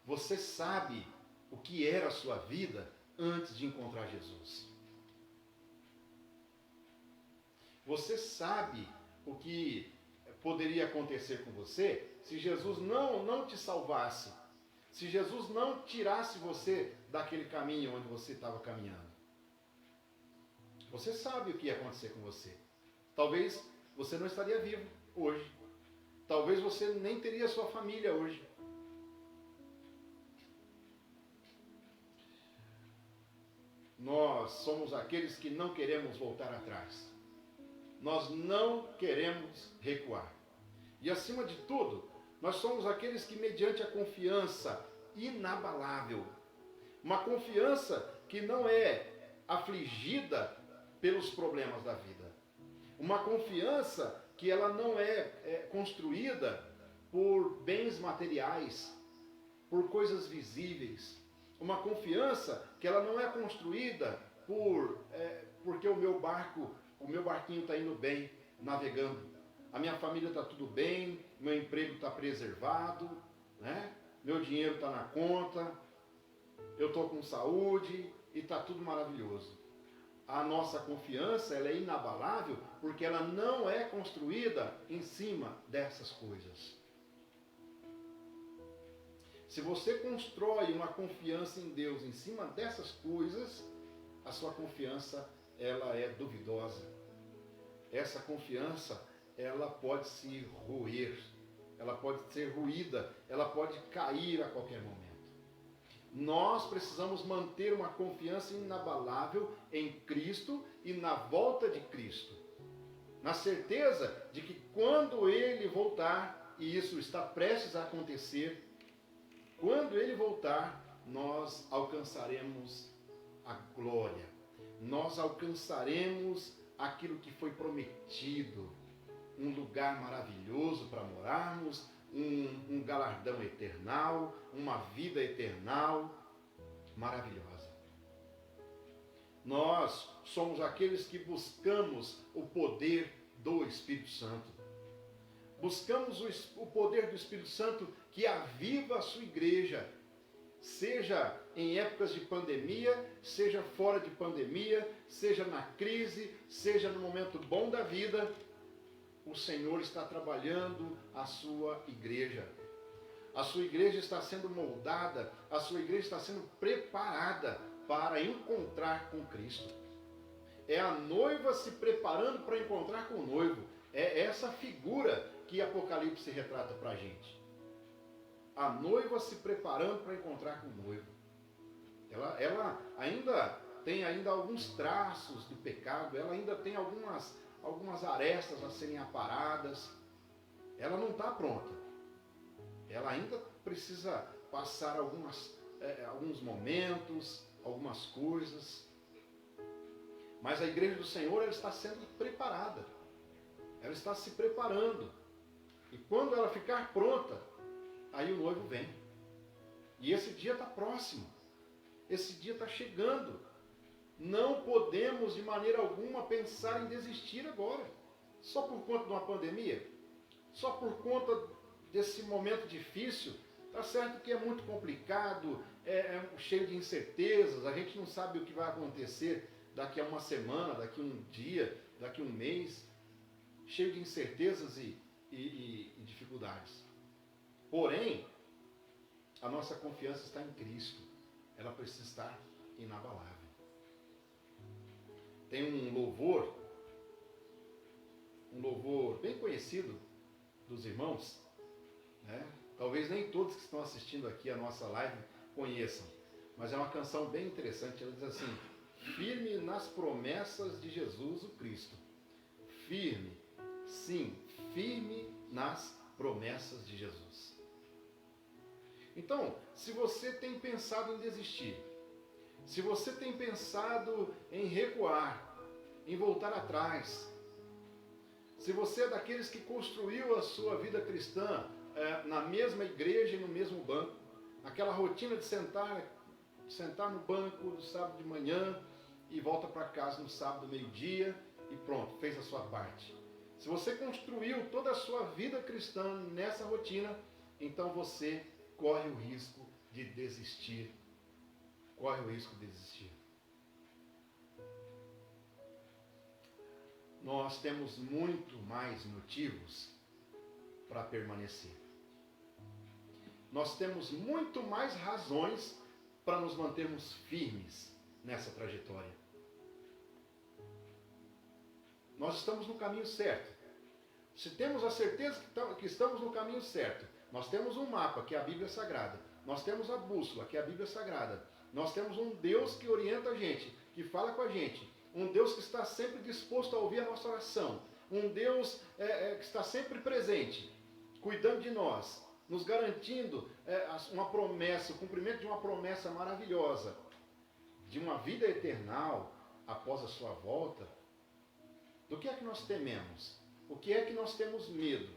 Você sabe o que era a sua vida antes de encontrar Jesus. Você sabe o que poderia acontecer com você se Jesus não te salvasse, se Jesus não tirasse você daquele caminho onde você estava caminhando. Você sabe o que ia acontecer com você. Talvez você não estaria vivo hoje. Talvez você nem teria sua família hoje. Nós somos aqueles que não queremos voltar atrás. Nós não queremos recuar. E acima de tudo, nós somos aqueles que, mediante a confiança inabalável, uma confiança que não é afligida pelos problemas da vida, uma confiança que ela não é construída por bens materiais, por coisas visíveis. Uma confiança que ela não é construída porque o meu barquinho está indo bem, navegando. A minha família está tudo bem, meu emprego está preservado, né? Meu dinheiro está na conta, eu estou com saúde e está tudo maravilhoso. A nossa confiança ela é inabalável porque ela não é construída em cima dessas coisas. Se você constrói uma confiança em Deus em cima dessas coisas, a sua confiança ela é duvidosa. Essa confiança ela pode se roer, ela pode ser ruída, ela pode cair a qualquer momento. Nós precisamos manter uma confiança inabalável em Cristo e na volta de Cristo. Na certeza de que quando Ele voltar, e isso está prestes a acontecer, quando Ele voltar, nós alcançaremos a glória. Nós alcançaremos aquilo que foi prometido. Um lugar maravilhoso para morarmos, um galardão eternal, uma vida eternal maravilhosa. Nós somos aqueles que buscamos o poder do Espírito Santo. Buscamos o poder do Espírito Santo que aviva a sua igreja, seja em épocas de pandemia, seja fora de pandemia, seja na crise, seja no momento bom da vida. O Senhor está trabalhando a sua igreja. A sua igreja está sendo moldada, a sua igreja está sendo preparada para encontrar com Cristo. É a noiva se preparando para encontrar com o noivo. É essa figura que Apocalipse retrata para a gente. A noiva se preparando para encontrar com o noivo. Ela ainda tem alguns traços do pecado, ela ainda tem algumas arestas a serem aparadas. Ela não está pronta. Ela ainda precisa passar alguns momentos, algumas coisas. Mas a igreja do Senhor ela está sendo preparada. Ela está se preparando. E quando ela ficar pronta, aí o noivo vem. E esse dia está próximo. Esse dia está chegando. Não podemos de maneira alguma pensar em desistir agora. Só por conta de uma pandemia? Só por conta desse momento difícil? Está certo que é muito complicado, cheio de incertezas, a gente não sabe o que vai acontecer daqui a uma semana, daqui a um dia, daqui a um mês. Cheio de incertezas e dificuldades. Porém, a nossa confiança está em Cristo. Ela precisa estar inabalável. Tem um louvor bem conhecido dos irmãos, né? Talvez nem todos que estão assistindo aqui a nossa live conheçam, mas é uma canção bem interessante. Ela diz assim: firme nas promessas de Jesus o Cristo. Firme, sim, firme nas promessas de Jesus. Então, se você tem pensado em desistir, se você tem pensado em recuar, em voltar atrás, se você é daqueles que construiu a sua vida cristã na mesma igreja e no mesmo banco, aquela rotina de sentar no banco no sábado de manhã e volta para casa no sábado meio-dia e pronto, fez a sua parte. Se você construiu toda a sua vida cristã nessa rotina, então você corre o risco de desistir. Corre o risco de desistir. Nós temos muito mais motivos para permanecer. Nós temos muito mais razões para nos mantermos firmes nessa trajetória. Nós estamos no caminho certo. Se temos a certeza que estamos no caminho certo, nós temos um mapa, que é a Bíblia Sagrada. Nós temos a bússola, que é a Bíblia Sagrada. Nós temos um Deus que orienta a gente, que fala com a gente. Um Deus que está sempre disposto a ouvir a nossa oração. Um Deus que está sempre presente, cuidando de nós, nos garantindo uma promessa, o cumprimento de uma promessa maravilhosa, de uma vida eternal após a sua volta. Do que é que nós tememos? O que é que nós temos medo?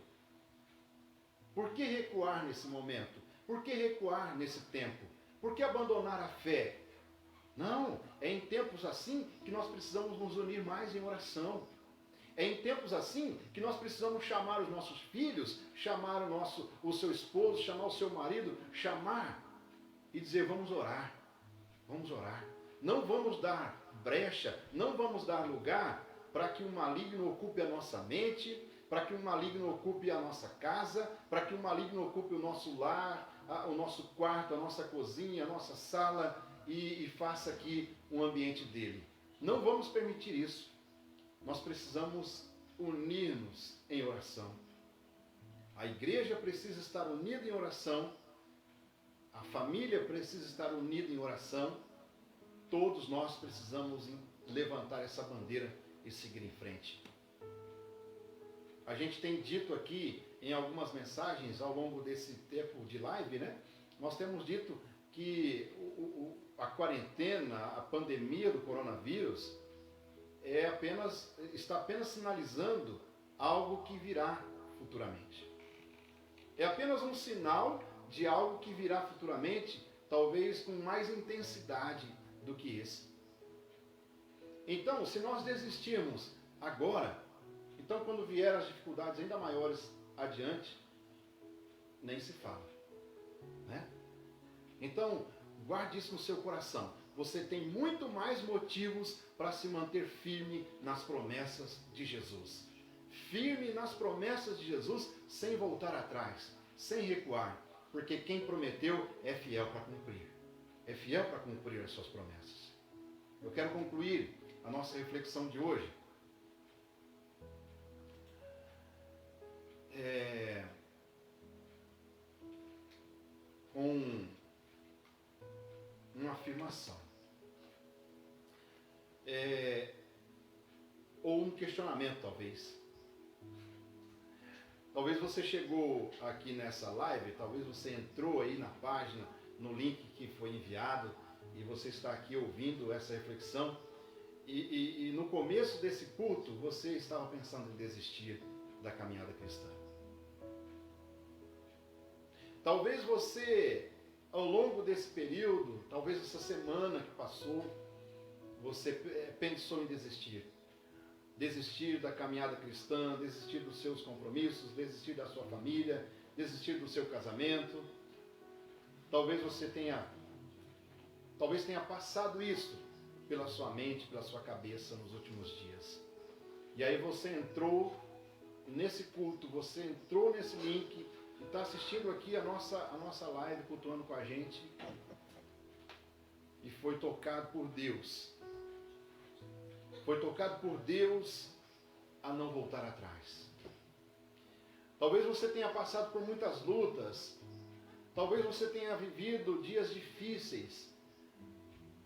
Por que recuar nesse momento? Por que recuar nesse tempo? Por que abandonar a fé? Não, é em tempos assim que nós precisamos nos unir mais em oração. É em tempos assim que nós precisamos chamar os nossos filhos, chamar o seu esposo, chamar o seu marido, chamar e dizer: vamos orar, vamos orar. Não vamos dar brecha, não vamos dar lugar para que o maligno ocupe a nossa mente, para que o maligno ocupe a nossa casa, para que o maligno ocupe o nosso lar, o nosso quarto, a nossa cozinha, a nossa sala e faça aqui um ambiente dele. Não vamos permitir isso. Nós precisamos unir-nos em oração. A igreja precisa estar unida em oração, a família precisa estar unida em oração, todos nós precisamos levantar essa bandeira e seguir em frente. A gente tem dito aqui em algumas mensagens ao longo desse tempo de live, né? Nós temos dito que a quarentena, a pandemia do coronavírus está apenas sinalizando algo que virá futuramente. É apenas um sinal de algo que virá futuramente, talvez com mais intensidade do que esse. Então, se nós desistirmos agora, então quando vier as dificuldades ainda maiores adiante, nem se fala, né? Então, guarde isso no seu coração. Você tem muito mais motivos para se manter firme nas promessas de Jesus. Firme nas promessas de Jesus, sem voltar atrás, sem recuar. Porque quem prometeu é fiel para cumprir. É fiel para cumprir as suas promessas. Eu quero concluir a nossa reflexão de hoje com uma afirmação. Ou um questionamento, talvez. Talvez você chegou aqui nessa live, talvez você entrou aí na página, no link que foi enviado, e você está aqui ouvindo essa reflexão, e no começo desse culto você estava pensando em desistir da caminhada cristã. Talvez você, ao longo desse período, talvez essa semana que passou, você pensou em desistir. Desistir da caminhada cristã, desistir dos seus compromissos, desistir da sua família, desistir do seu casamento. Talvez tenha passado isso pela sua mente, pela sua cabeça nos últimos dias. E aí você entrou nesse culto, você entrou nesse link e está assistindo aqui a nossa live, cultuando com a gente, e foi tocado por Deus. Foi tocado por Deus a não voltar atrás. Talvez você tenha passado por muitas lutas. Talvez você tenha vivido dias difíceis.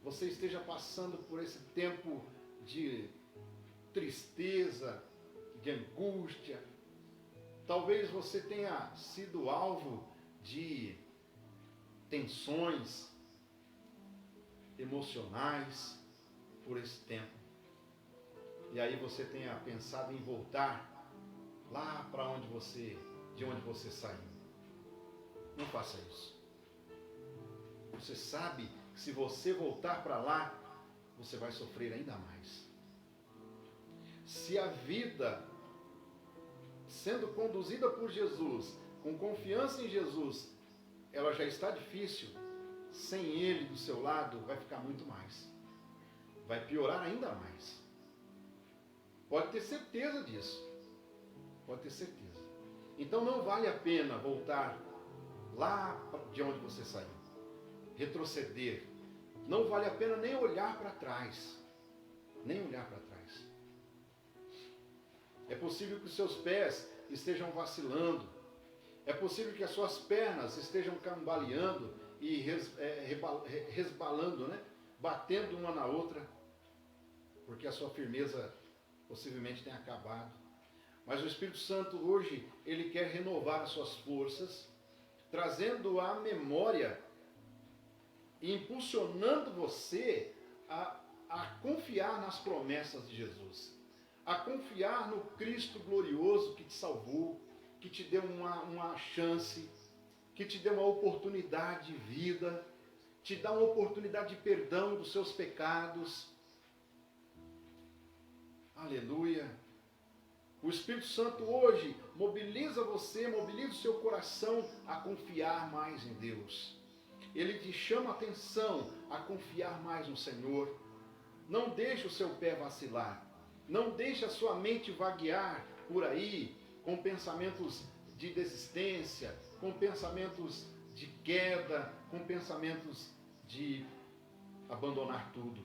Você esteja passando por esse tempo de tristeza, de angústia. Talvez você tenha sido alvo de tensões emocionais por esse tempo. E aí você tenha pensado em voltar lá de onde você saiu. Não faça isso. Você sabe que se você voltar para lá, você vai sofrer ainda mais. Se a vida, sendo conduzida por Jesus, com confiança em Jesus, ela já está difícil, sem Ele do seu lado, vai ficar muito mais. Vai piorar ainda mais. Pode ter certeza disso. Pode ter certeza. Então não vale a pena voltar lá de onde você saiu. Retroceder. Não vale a pena nem olhar para trás. Nem olhar para trás. É possível que os seus pés estejam vacilando. É possível que as suas pernas estejam cambaleando e resbalando, né? Batendo uma na outra. Porque a sua firmeza possivelmente tenha acabado. Mas o Espírito Santo hoje, ele quer renovar as suas forças, trazendo à memória e impulsionando você a confiar nas promessas de Jesus, a confiar no Cristo glorioso que te salvou, que te deu uma chance, que te deu uma oportunidade de vida, te dá uma oportunidade de perdão dos seus pecados. Aleluia. O Espírito Santo hoje mobiliza você, mobiliza o seu coração a confiar mais em Deus. Ele te chama a atenção a confiar mais no Senhor. Não deixe o seu pé vacilar. Não deixe a sua mente vaguear por aí com pensamentos de desistência, com pensamentos de queda, com pensamentos de abandonar tudo.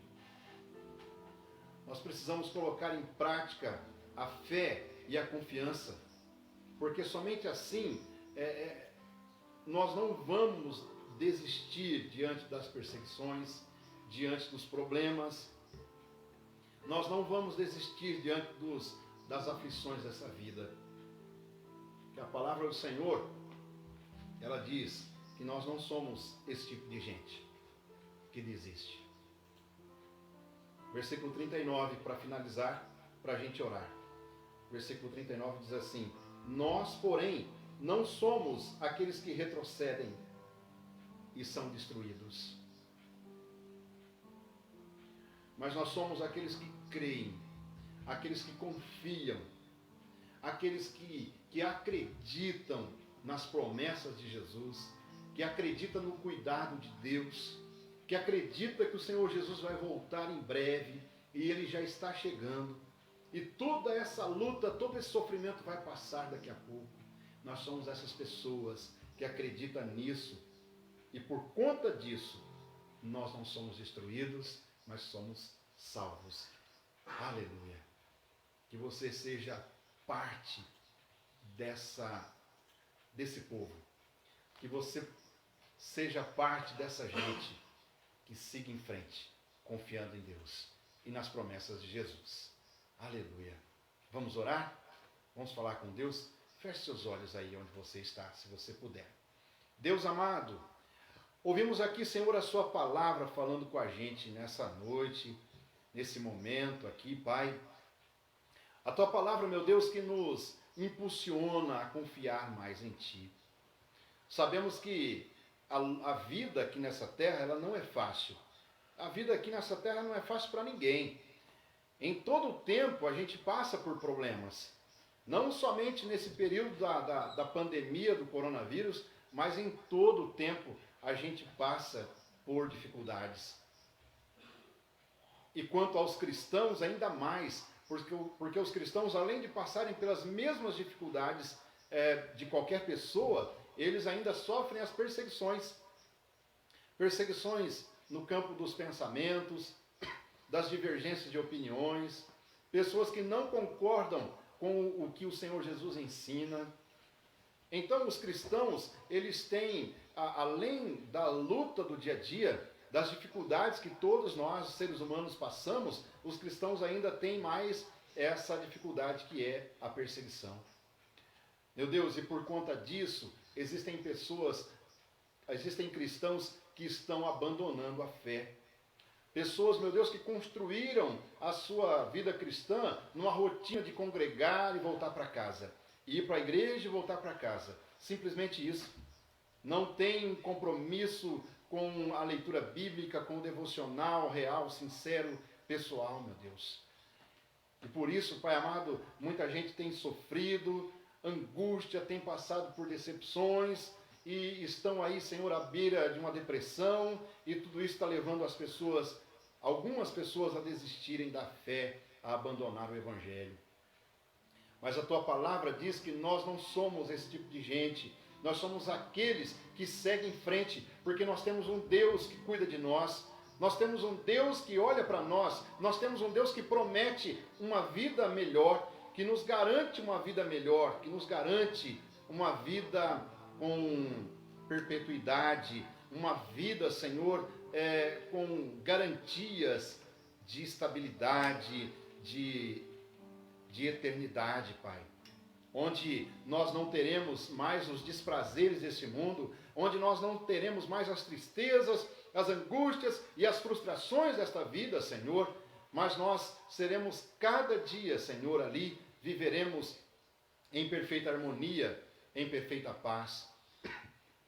Nós precisamos colocar em prática a fé e a confiança, porque somente assim nós não vamos desistir diante das perseguições, diante dos problemas. Nós não vamos desistir diante das aflições dessa vida. Que a palavra do Senhor, ela diz que nós não somos esse tipo de gente que desiste. Versículo 39, para finalizar, para a gente orar. Versículo 39 diz assim: nós, porém, não somos aqueles que retrocedem e são destruídos, mas nós somos aqueles que creem, aqueles que confiam, aqueles que acreditam nas promessas de Jesus, que acreditam no cuidado de Deus, que acredita que o Senhor Jesus vai voltar em breve e Ele já está chegando. E toda essa luta, todo esse sofrimento vai passar daqui a pouco. Nós somos essas pessoas que acreditam nisso. E por conta disso, nós não somos destruídos, mas somos salvos. Aleluia. Que você seja parte desse povo. Que você seja parte dessa gente que siga em frente, confiando em Deus e nas promessas de Jesus. Aleluia. Vamos orar? Vamos falar com Deus? Feche seus olhos aí onde você está, se você puder. Deus amado, ouvimos aqui, Senhor, a sua palavra falando com a gente nessa noite, nesse momento aqui, Pai. A tua palavra, meu Deus, que nos impulsiona a confiar mais em Ti. Sabemos que a vida aqui nessa terra, ela não é fácil. A vida aqui nessa terra não é fácil para ninguém. Em todo o tempo a gente passa por problemas. Não somente nesse período da pandemia do coronavírus, mas em todo o tempo a gente passa por dificuldades. E quanto aos cristãos, ainda mais, porque os cristãos, além de passarem pelas mesmas dificuldades de qualquer pessoa, eles ainda sofrem as perseguições. Perseguições no campo dos pensamentos, das divergências de opiniões, pessoas que não concordam com o que o Senhor Jesus ensina. Então os cristãos, eles têm, além da luta do dia a dia, das dificuldades que todos nós, seres humanos, passamos, os cristãos ainda têm mais essa dificuldade que é a perseguição. Meu Deus, e por conta disso, existem cristãos que estão abandonando a fé. Pessoas, meu Deus, que construíram a sua vida cristã numa rotina de congregar e voltar para casa. Ir para a igreja e voltar para casa. Simplesmente isso. Não tem compromisso com a leitura bíblica, com o devocional real, sincero, pessoal, meu Deus. E por isso, Pai amado, muita gente tem sofrido angústia, tem passado por decepções e estão aí, Senhor, à beira de uma depressão, e tudo isso está levando as pessoas, algumas pessoas, a desistirem da fé, a abandonar o Evangelho. Mas a Tua palavra diz que nós não somos esse tipo de gente. Nós somos aqueles que seguem em frente, porque nós temos um Deus que cuida de nós, nós temos um Deus que olha para nós temos um Deus que promete uma vida melhor, que nos garante uma vida melhor, que nos garante uma vida com perpetuidade, uma vida, Senhor, com garantias de estabilidade, de eternidade, Pai. Onde nós não teremos mais os desprazeres desse mundo, onde nós não teremos mais as tristezas, as angústias e as frustrações desta vida, Senhor, mas nós seremos cada dia, Senhor, ali, viveremos em perfeita harmonia, em perfeita paz.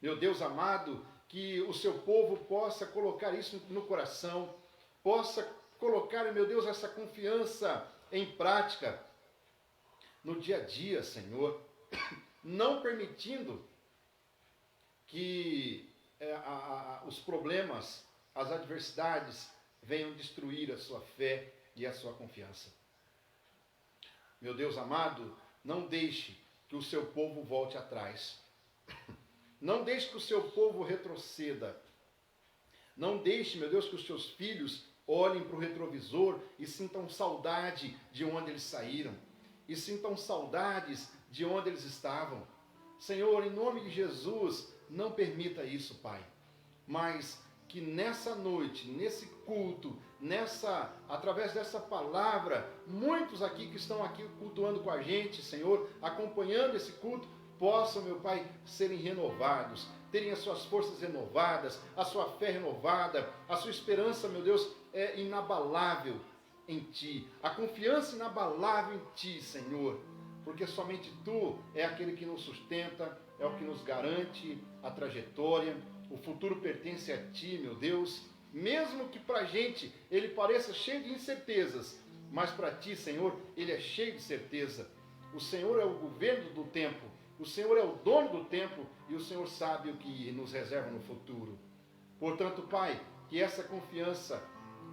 Meu Deus amado, que o seu povo possa colocar isso no coração, possa colocar, meu Deus, essa confiança em prática no dia a dia, Senhor, não permitindo que os problemas, as adversidades venham destruir a sua fé e a sua confiança. Meu Deus amado, não deixe que o seu povo volte atrás. Não deixe que o seu povo retroceda. Não deixe, meu Deus, que os seus filhos olhem para o retrovisor e sintam saudade de onde eles saíram. E sintam saudades de onde eles estavam. Senhor, em nome de Jesus, não permita isso, Pai. Mas que nessa noite, nesse culto, através dessa palavra, muitos aqui que estão aqui cultuando com a gente, Senhor, acompanhando esse culto, possam, meu Pai, serem renovados, terem as suas forças renovadas, a sua fé renovada, a sua esperança, meu Deus, é inabalável em Ti, a confiança inabalável em Ti, Senhor, porque somente Tu é aquele que nos sustenta, é o que nos garante a trajetória, o futuro pertence a Ti, meu Deus, mesmo que para a gente ele pareça cheio de incertezas, mas para Ti, Senhor, ele é cheio de certeza. O Senhor é o governo do tempo, o Senhor é o dono do tempo e o Senhor sabe o que nos reserva no futuro. Portanto, Pai, que essa confiança,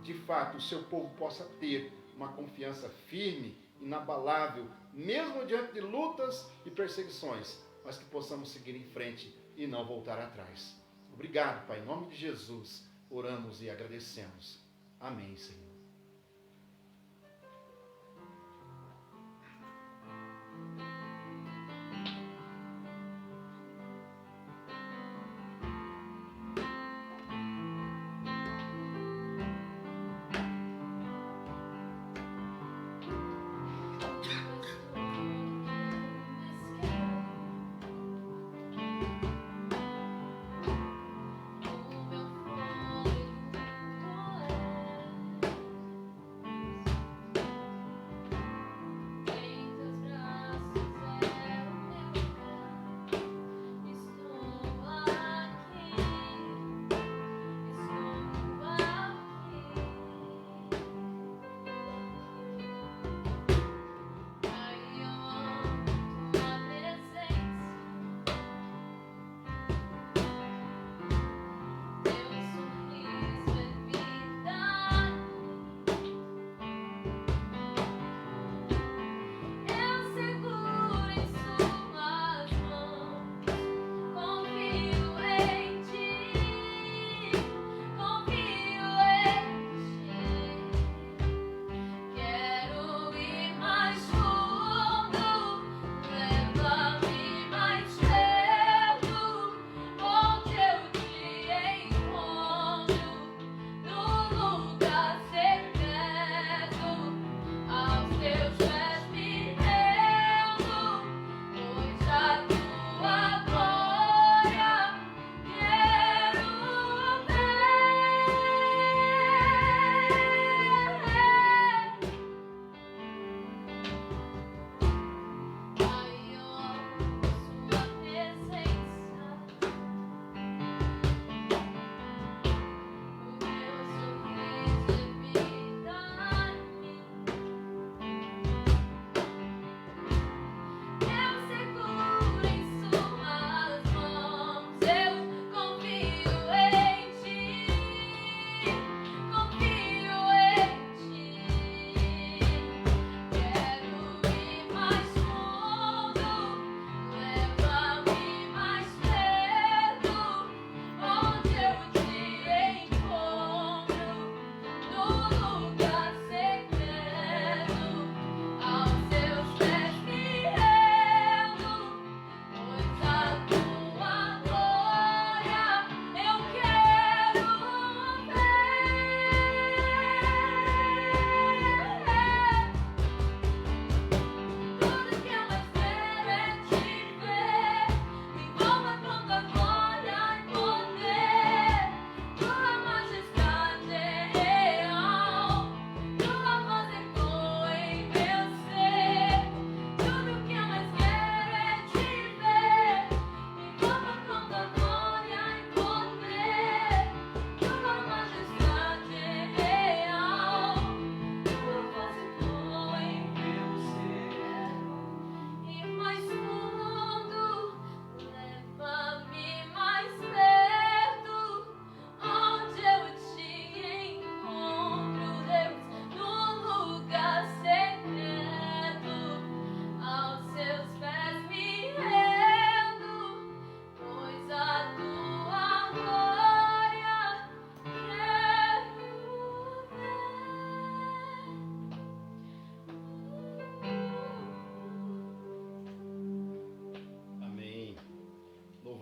de fato, o seu povo possa ter uma confiança firme, inabalável, mesmo diante de lutas e perseguições, mas que possamos seguir em frente e não voltar atrás. Obrigado, Pai, em nome de Jesus, oramos e agradecemos. Amém, Senhor. O meu fôlego é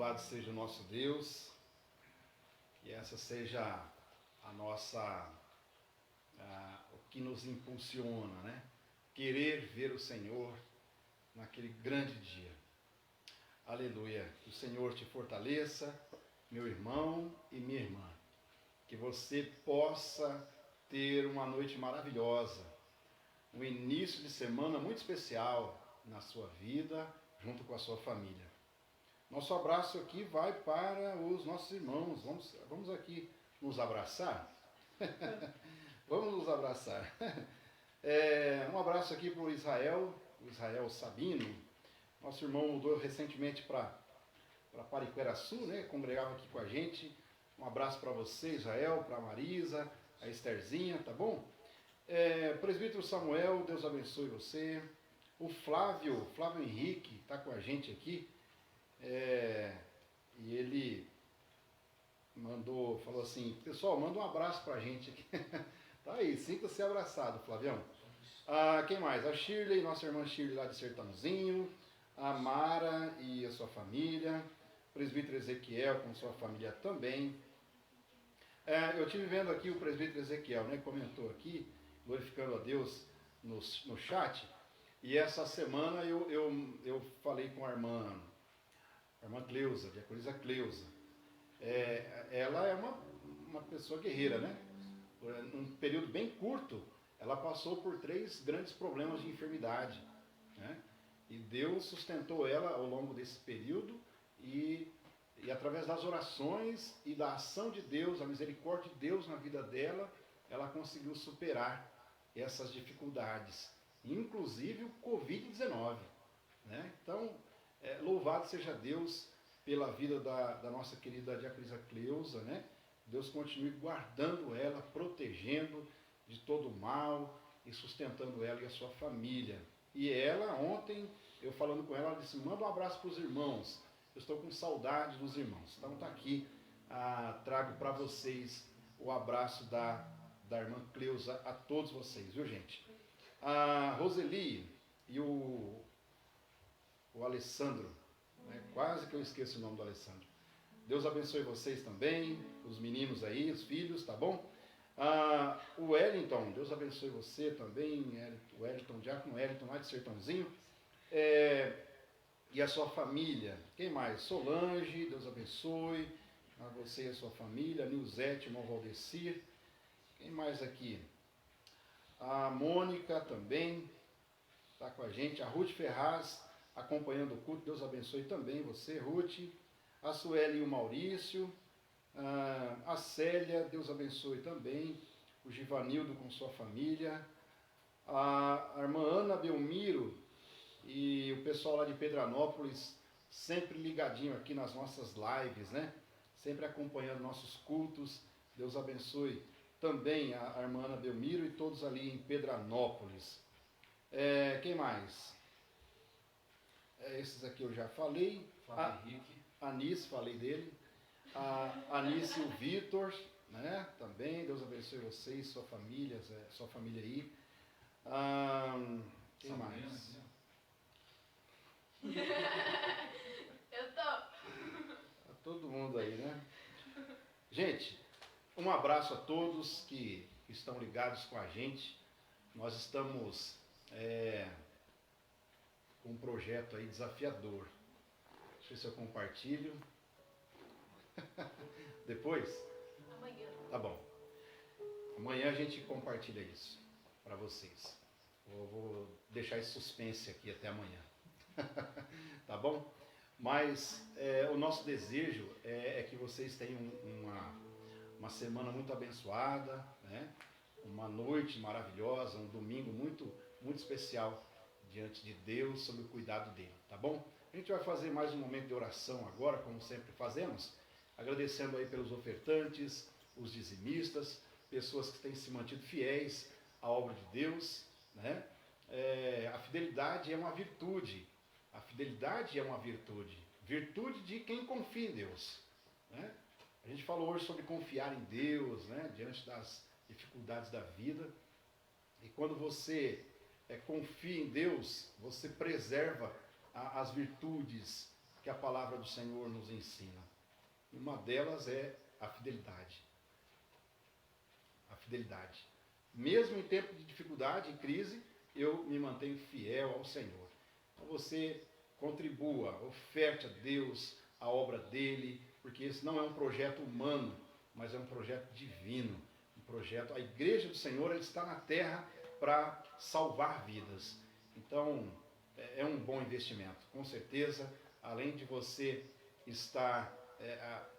Louvado seja o nosso Deus, que essa seja a nossa, o que nos impulsiona, né? Querer ver o Senhor naquele grande dia. Aleluia. Que o Senhor te fortaleça, meu irmão e minha irmã. Que você possa ter uma noite maravilhosa, um início de semana muito especial na sua vida, junto com a sua família. Nosso abraço aqui vai para os nossos irmãos. Vamos aqui nos abraçar? Vamos nos abraçar. Um abraço aqui para o Israel Sabino. Nosso irmão mudou recentemente para Pariqueraçu, né? Congregava aqui com a gente. Um abraço para você, Israel, para a Marisa, a Estherzinha, tá bom? Presbítero Samuel, Deus abençoe você. O Flávio Henrique está com a gente aqui. E ele falou assim: pessoal, manda um abraço para a gente aqui. Tá aí, sinta-se abraçado, Flavião. Quem mais? A Shirley, nossa irmã Shirley lá de Sertãozinho. A Mara e a sua família. O presbítero Ezequiel com sua família também. Eu estive vendo aqui o presbítero Ezequiel, né, comentou aqui, glorificando a Deus no chat. E essa semana eu falei com a irmã Cleusa, a diaconisa Cleusa. Ela é uma pessoa guerreira, né? Num período bem curto, ela passou por 3 grandes problemas de enfermidade, né? E Deus sustentou ela ao longo desse período e através das orações e da ação de Deus, a misericórdia de Deus na vida dela, ela conseguiu superar essas dificuldades, inclusive o Covid-19, né? Então, louvado seja Deus pela vida da nossa querida diaconisa Cleusa, né? Deus continue guardando ela, protegendo de todo o mal e sustentando ela e a sua família. E ela, ontem, eu falando com ela, ela disse: manda um abraço para os irmãos, eu estou com saudade dos irmãos. Então está aqui, trago para vocês o abraço da irmã Cleusa a todos vocês, viu, gente? A Roseli e o Alessandro, né? Quase que eu esqueço o nome do Alessandro. Deus abençoe vocês também, os meninos aí, os filhos, tá bom? O Wellington, Deus abençoe você também, o Wellington, diácono Wellington, lá de Sertãozinho, e a sua família. Quem mais? Solange, Deus abençoe a você e a sua família. Nilzete, irmão Valdecir. Quem mais aqui? A Mônica também está com a gente. A Ruth Ferraz, acompanhando o culto. Deus abençoe também você, Ruth. A Sueli e o Maurício. A Célia, Deus abençoe também. O Givanildo com sua família. A irmã Ana Belmiro e o pessoal lá de Pedranópolis, sempre ligadinho aqui nas nossas lives, né? Sempre acompanhando nossos cultos. Deus abençoe também a irmã Ana Belmiro e todos ali em Pedranópolis. Quem mais? Esses aqui eu já falei. Flávio Henrique. Anice, falei dele. A Anice e o Vitor, né? Também, Deus abençoe vocês, sua família aí. Quem mais? Eu tô. Tá todo mundo aí, né? Gente, um abraço a todos que estão ligados com a gente. Nós estamos com um projeto aí desafiador. Deixa eu ver se eu compartilho. Depois? Amanhã. Tá bom. Amanhã a gente compartilha isso para vocês. Eu vou deixar esse suspense aqui até amanhã. Tá bom? Mas o nosso desejo é que vocês tenham uma semana muito abençoada, né? Uma noite maravilhosa, um domingo muito, muito especial diante de Deus, sob o cuidado dele, tá bom? A gente vai fazer mais um momento de oração agora, como sempre fazemos, agradecendo aí pelos ofertantes, os dizimistas, pessoas que têm se mantido fiéis à obra de Deus, né? A fidelidade é uma virtude. A fidelidade é uma virtude. Virtude de quem confia em Deus, né? A gente falou hoje sobre confiar em Deus, né? Diante das dificuldades da vida. E quando você confia em Deus, você preserva as virtudes que a palavra do Senhor nos ensina. Uma delas é a fidelidade. A fidelidade. Mesmo em tempo de dificuldade e crise, eu me mantenho fiel ao Senhor. Então você contribua, oferte a Deus a obra dele, porque esse não é um projeto humano, mas é um projeto divino. Um projeto, a igreja do Senhor, ela está na terra para salvar vidas. Então, é um bom investimento. Com certeza, além de você estar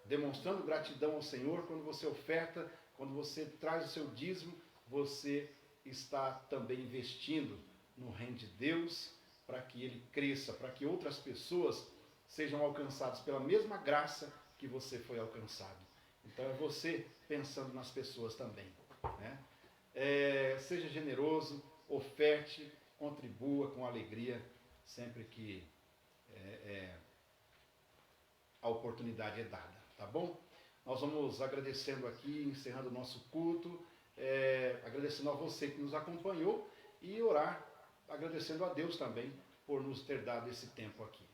demonstrando gratidão ao Senhor, quando você oferta, quando você traz o seu dízimo, você está também investindo no reino de Deus, para que ele cresça, para que outras pessoas sejam alcançadas pela mesma graça que você foi alcançado. Então é você pensando nas pessoas também, né? Seja generoso, oferte, contribua com alegria, sempre que a oportunidade é dada, tá bom? Nós vamos agradecendo aqui, encerrando o nosso culto, agradecendo a você que nos acompanhou e orar, agradecendo a Deus também por nos ter dado esse tempo aqui.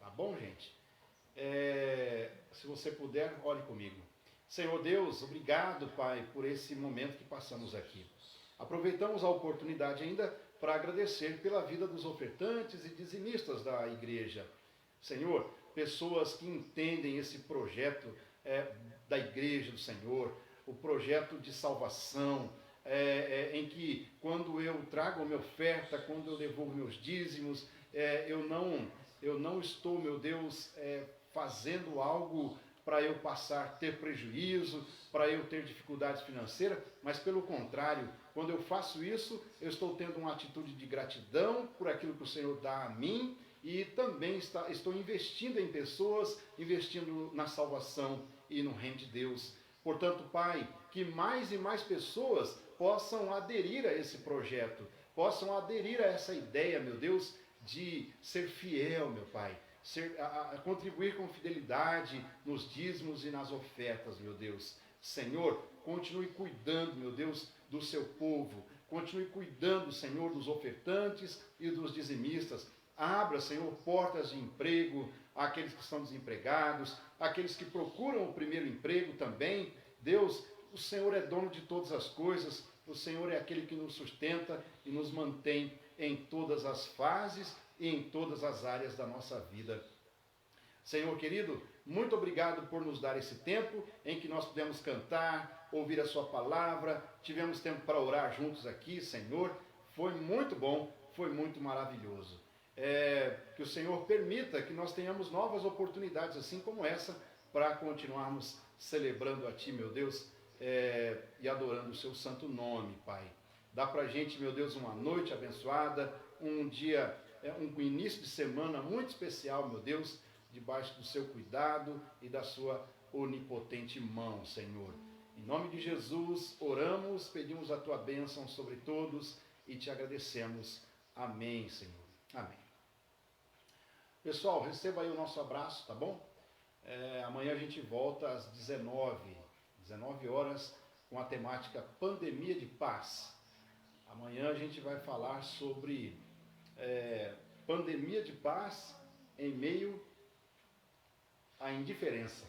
Tá bom, gente? Se você puder, ore comigo. Senhor Deus, obrigado, Pai, por esse momento que passamos aqui. Aproveitamos a oportunidade ainda para agradecer pela vida dos ofertantes e dizimistas da igreja. Senhor, pessoas que entendem esse projeto da igreja do Senhor, o projeto de salvação, em que quando eu trago a minha oferta, quando eu devolvo meus dízimos, eu não estou, meu Deus, fazendo algo para eu ter prejuízo, para eu ter dificuldades financeiras, mas pelo contrário, quando eu faço isso, eu estou tendo uma atitude de gratidão por aquilo que o Senhor dá a mim e também estou investindo em pessoas, investindo na salvação e no reino de Deus. Portanto, Pai, que mais e mais pessoas possam aderir a esse projeto, possam aderir a essa ideia, meu Deus, de ser fiel, meu Pai, a contribuir com fidelidade nos dízimos e nas ofertas, meu Deus. Senhor, continue cuidando, meu Deus, do seu povo, continue cuidando, Senhor, dos ofertantes e dos dizimistas. Abra, Senhor, portas de emprego àqueles que estão desempregados, àqueles que procuram o primeiro emprego também. Deus, o Senhor é dono de todas as coisas, o Senhor é aquele que nos sustenta e nos mantém em todas as fases e em todas as áreas da nossa vida. Senhor querido, muito obrigado por nos dar esse tempo em que nós pudemos cantar, ouvir a sua palavra, tivemos tempo para orar juntos aqui, Senhor. Foi muito bom, foi muito maravilhoso. Que o Senhor permita que nós tenhamos novas oportunidades assim como essa, para continuarmos celebrando a Ti, meu Deus, e adorando o Seu santo nome, Pai. Dá para a gente, meu Deus, uma noite abençoada, um dia, um início de semana muito especial, meu Deus, debaixo do Seu cuidado e da Sua onipotente mão, Senhor. Em nome de Jesus, oramos, pedimos a Tua bênção sobre todos e Te agradecemos. Amém, Senhor. Amém. Pessoal, receba aí o nosso abraço, tá bom? Amanhã a gente volta às 19 horas, com a temática Pandemia de Paz. Amanhã a gente vai falar sobre pandemia de paz em meio à indiferença.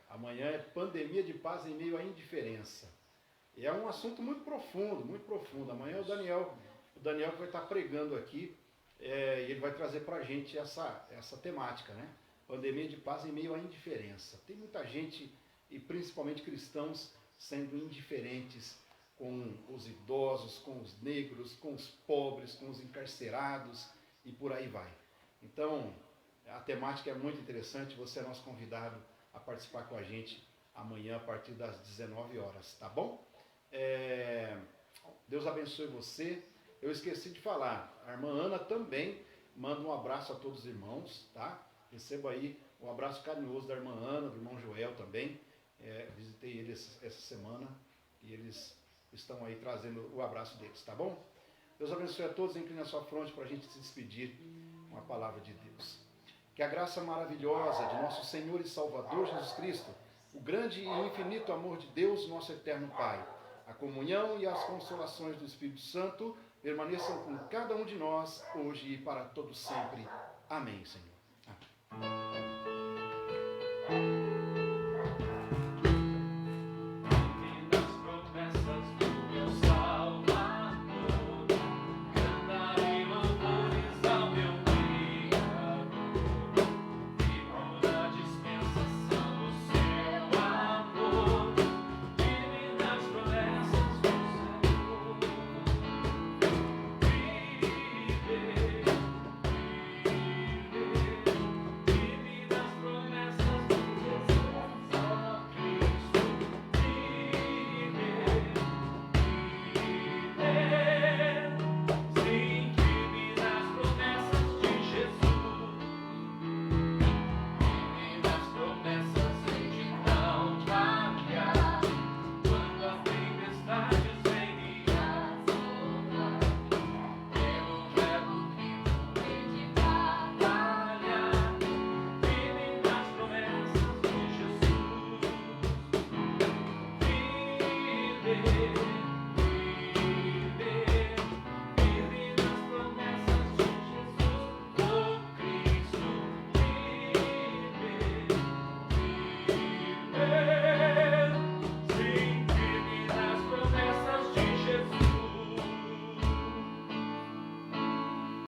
Amanhã é pandemia de paz em meio à indiferença. E é um assunto muito profundo, muito profundo. Amanhã o Daniel que vai estar pregando aqui, e ele vai trazer para a gente essa temática, né? Pandemia de paz em meio à indiferença. Tem muita gente, e principalmente cristãos, sendo indiferentes com os idosos, com os negros, com os pobres, com os encarcerados e por aí vai. Então, a temática é muito interessante, você é nosso convidado a participar com a gente amanhã a partir das 19 horas, tá bom? Deus abençoe você. Eu esqueci de falar, a irmã Ana também manda um abraço a todos os irmãos, tá? Receba aí um abraço carinhoso da irmã Ana, do irmão Joel também. Visitei eles essa semana e eles estão aí trazendo o abraço deles, tá bom? Deus abençoe a todos, incline a sua fronte para a gente se despedir com a palavra de Deus. Que a graça maravilhosa de nosso Senhor e Salvador Jesus Cristo, o grande e infinito amor de Deus, nosso eterno Pai, a comunhão e as consolações do Espírito Santo permaneçam com cada um de nós, hoje e para todo sempre. Amém, Senhor. Amém.